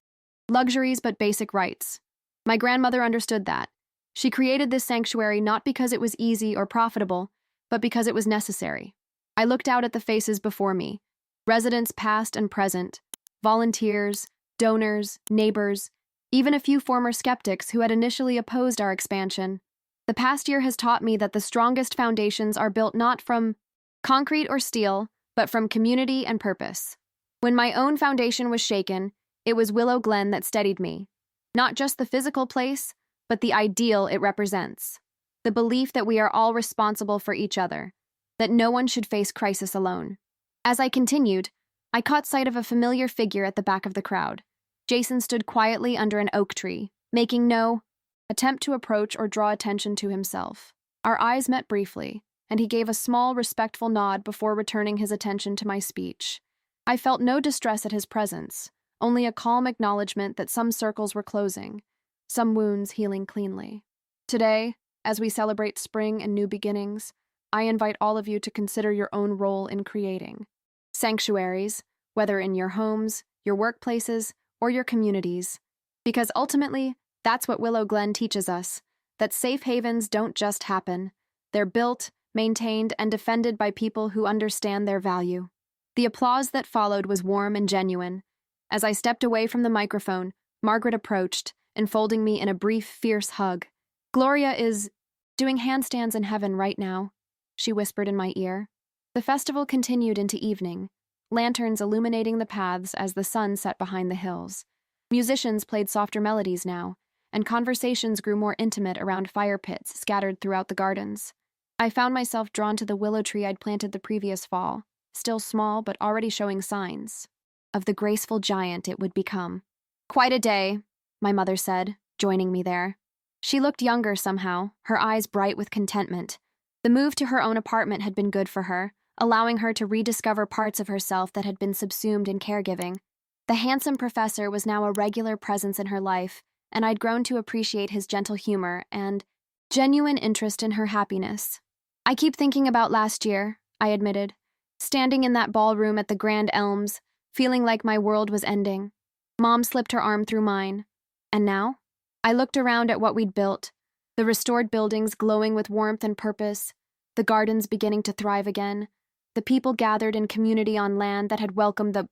luxuries but basic rights. My grandmother understood that. She created this sanctuary not because it was easy or profitable, but because it was necessary. I looked out at the faces before me, residents past and present, volunteers, donors, neighbors, even a few former skeptics who had initially opposed our expansion. The past year has taught me that the strongest foundations are built not from concrete or steel, but from community and purpose. When my own foundation was shaken, it was Willow Glen that steadied me. Not just the physical place, but the ideal it represents. The belief that we are all responsible for each other, that no one should face crisis alone. As I continued, I caught sight of a familiar figure at the back of the crowd. Jason stood quietly under an oak tree, making no attempt to approach or draw attention to himself. Our eyes met briefly, and he gave a small, respectful nod before returning his attention to my speech. I felt no distress at his presence, only a calm acknowledgement that some circles were closing, some wounds healing cleanly. Today, as we celebrate spring and new beginnings, I invite all of you to consider your own role in creating sanctuaries, whether in your homes, your workplaces, or your communities, because ultimately, that's what Willow Glen teaches us, that safe havens don't just happen. They're built, maintained, and defended by people who understand their value. The applause that followed was warm and genuine. As I stepped away from the microphone, Margaret approached, enfolding me in a brief, fierce hug. Gloria is doing handstands in heaven right now, she whispered in my ear. The festival continued into evening, lanterns illuminating the paths as the sun set behind the hills. Musicians played softer melodies now, and conversations grew more intimate around fire pits scattered throughout the gardens. I found myself drawn to the willow tree I'd planted the previous fall, still small but already showing signs of the graceful giant it would become. Quite a day, my mother said, joining me there. She looked younger somehow, her eyes bright with contentment. The move to her own apartment had been good for her, allowing her to rediscover parts of herself that had been subsumed in caregiving. The handsome professor was now a regular presence in her life, and I'd grown to appreciate his gentle humor and genuine interest in her happiness. I keep thinking about last year, I admitted, standing in that ballroom at the Grand Elms, feeling like my world was ending. Mom slipped her arm through mine. And now? I looked around at what we'd built, the restored buildings glowing with warmth and purpose, the gardens beginning to thrive again, the people gathered in community on land that had welcomed the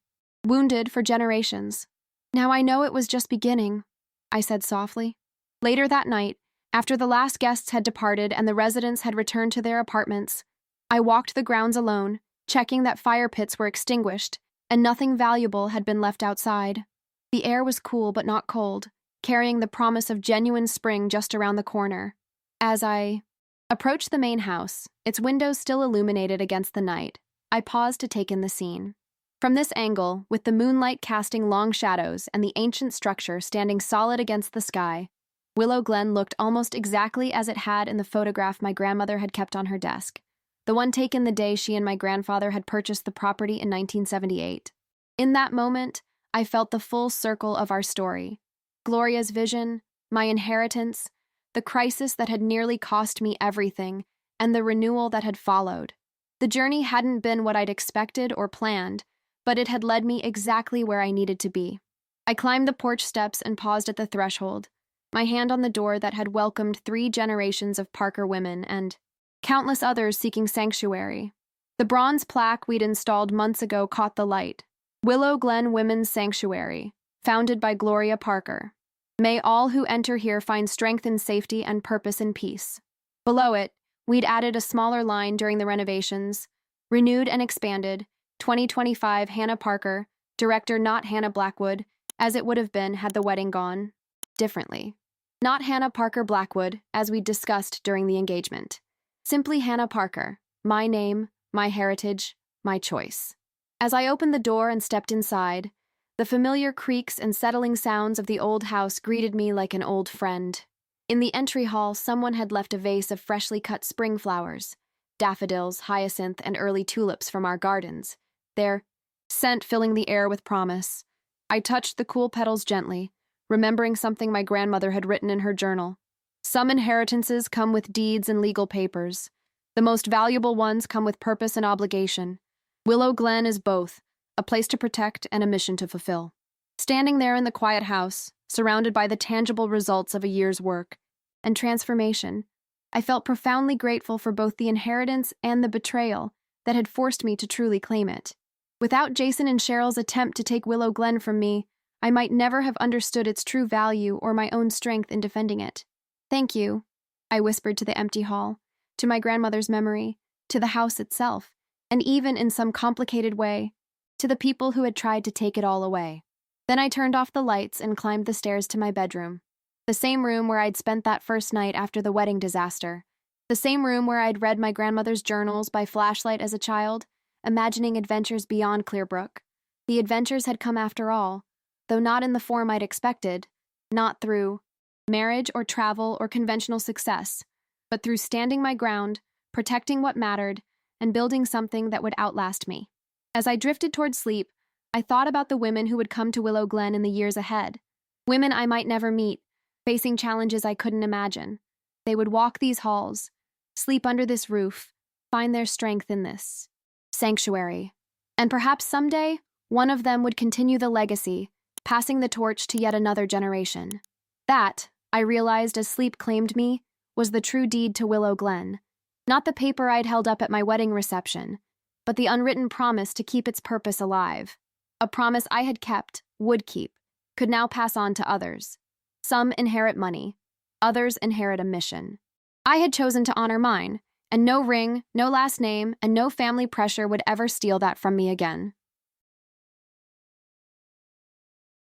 wounded for generations. Now I know it was just beginning, I said softly. Later that night, after the last guests had departed and the residents had returned to their apartments, I walked the grounds alone, checking that fire pits were extinguished and nothing valuable had been left outside. The air was cool but not cold, carrying the promise of genuine spring just around the corner. As I approached the main house, its windows still illuminated against the night, I paused to take in the scene. From this angle, with the moonlight casting long shadows and the ancient structure standing solid against the sky, Willow Glen looked almost exactly as it had in the photograph my grandmother had kept on her desk, the one taken the day she and my grandfather had purchased the property in 1978. In that moment, I felt the full circle of our story. Gloria's vision, my inheritance, the crisis that had nearly cost me everything, and the renewal that had followed. The journey hadn't been what I'd expected or planned, but it had led me exactly where I needed to be. I climbed the porch steps and paused at the threshold, my hand on the door that had welcomed 3 generations of Parker women and countless others seeking sanctuary. The bronze plaque we'd installed months ago caught the light. Willow Glen Women's Sanctuary, founded by Gloria Parker. May all who enter here find strength in safety and purpose in peace. Below it, we'd added a smaller line during the renovations. Renewed and expanded, 2025 Hannah Parker, director not Hannah Blackwood, as it would have been had the wedding gone differently. Not Hannah Parker Blackwood, as we discussed during the engagement. Simply Hannah Parker, my name, my heritage, my choice. As I opened the door and stepped inside, the familiar creaks and settling sounds of the old house greeted me like an old friend. In the entry hall, someone had left a vase of freshly cut spring flowers, daffodils, hyacinth, and early tulips from our gardens, their scent filling the air with promise. I touched the cool petals gently, remembering something my grandmother had written in her journal. Some inheritances come with deeds and legal papers. The most valuable ones come with purpose and obligation. Willow Glen is both, a place to protect and a mission to fulfill. Standing there in the quiet house, surrounded by the tangible results of a year's work and transformation, I felt profoundly grateful for both the inheritance and the betrayal that had forced me to truly claim it. Without Jason and Cheryl's attempt to take Willow Glen from me, I might never have understood its true value or my own strength in defending it. Thank you, I whispered to the empty hall, to my grandmother's memory, to the house itself, and even in some complicated way, to the people who had tried to take it all away. Then I turned off the lights and climbed the stairs to my bedroom. The same room where I'd spent that first night after the wedding disaster. The same room where I'd read my grandmother's journals by flashlight as a child, imagining adventures beyond Clearbrook. The adventures had come after all, though not in the form I'd expected, not through marriage or travel or conventional success, but through standing my ground, protecting what mattered, and building something that would outlast me. As I drifted toward sleep, I thought about the women who would come to Willow Glen in the years ahead. Women I might never meet, facing challenges I couldn't imagine. They would walk these halls, sleep under this roof, find their strength in this sanctuary. And perhaps someday, one of them would continue the legacy, passing the torch to yet another generation. That, I realized as sleep claimed me, was the true deed to Willow Glen. Not the paper I'd held up at my wedding reception, but the unwritten promise to keep its purpose alive. A promise I had kept, would keep, could now pass on to others. Some inherit money, others inherit a mission. I had chosen to honor mine, and no ring, no last name, and no family pressure would ever steal that from me again.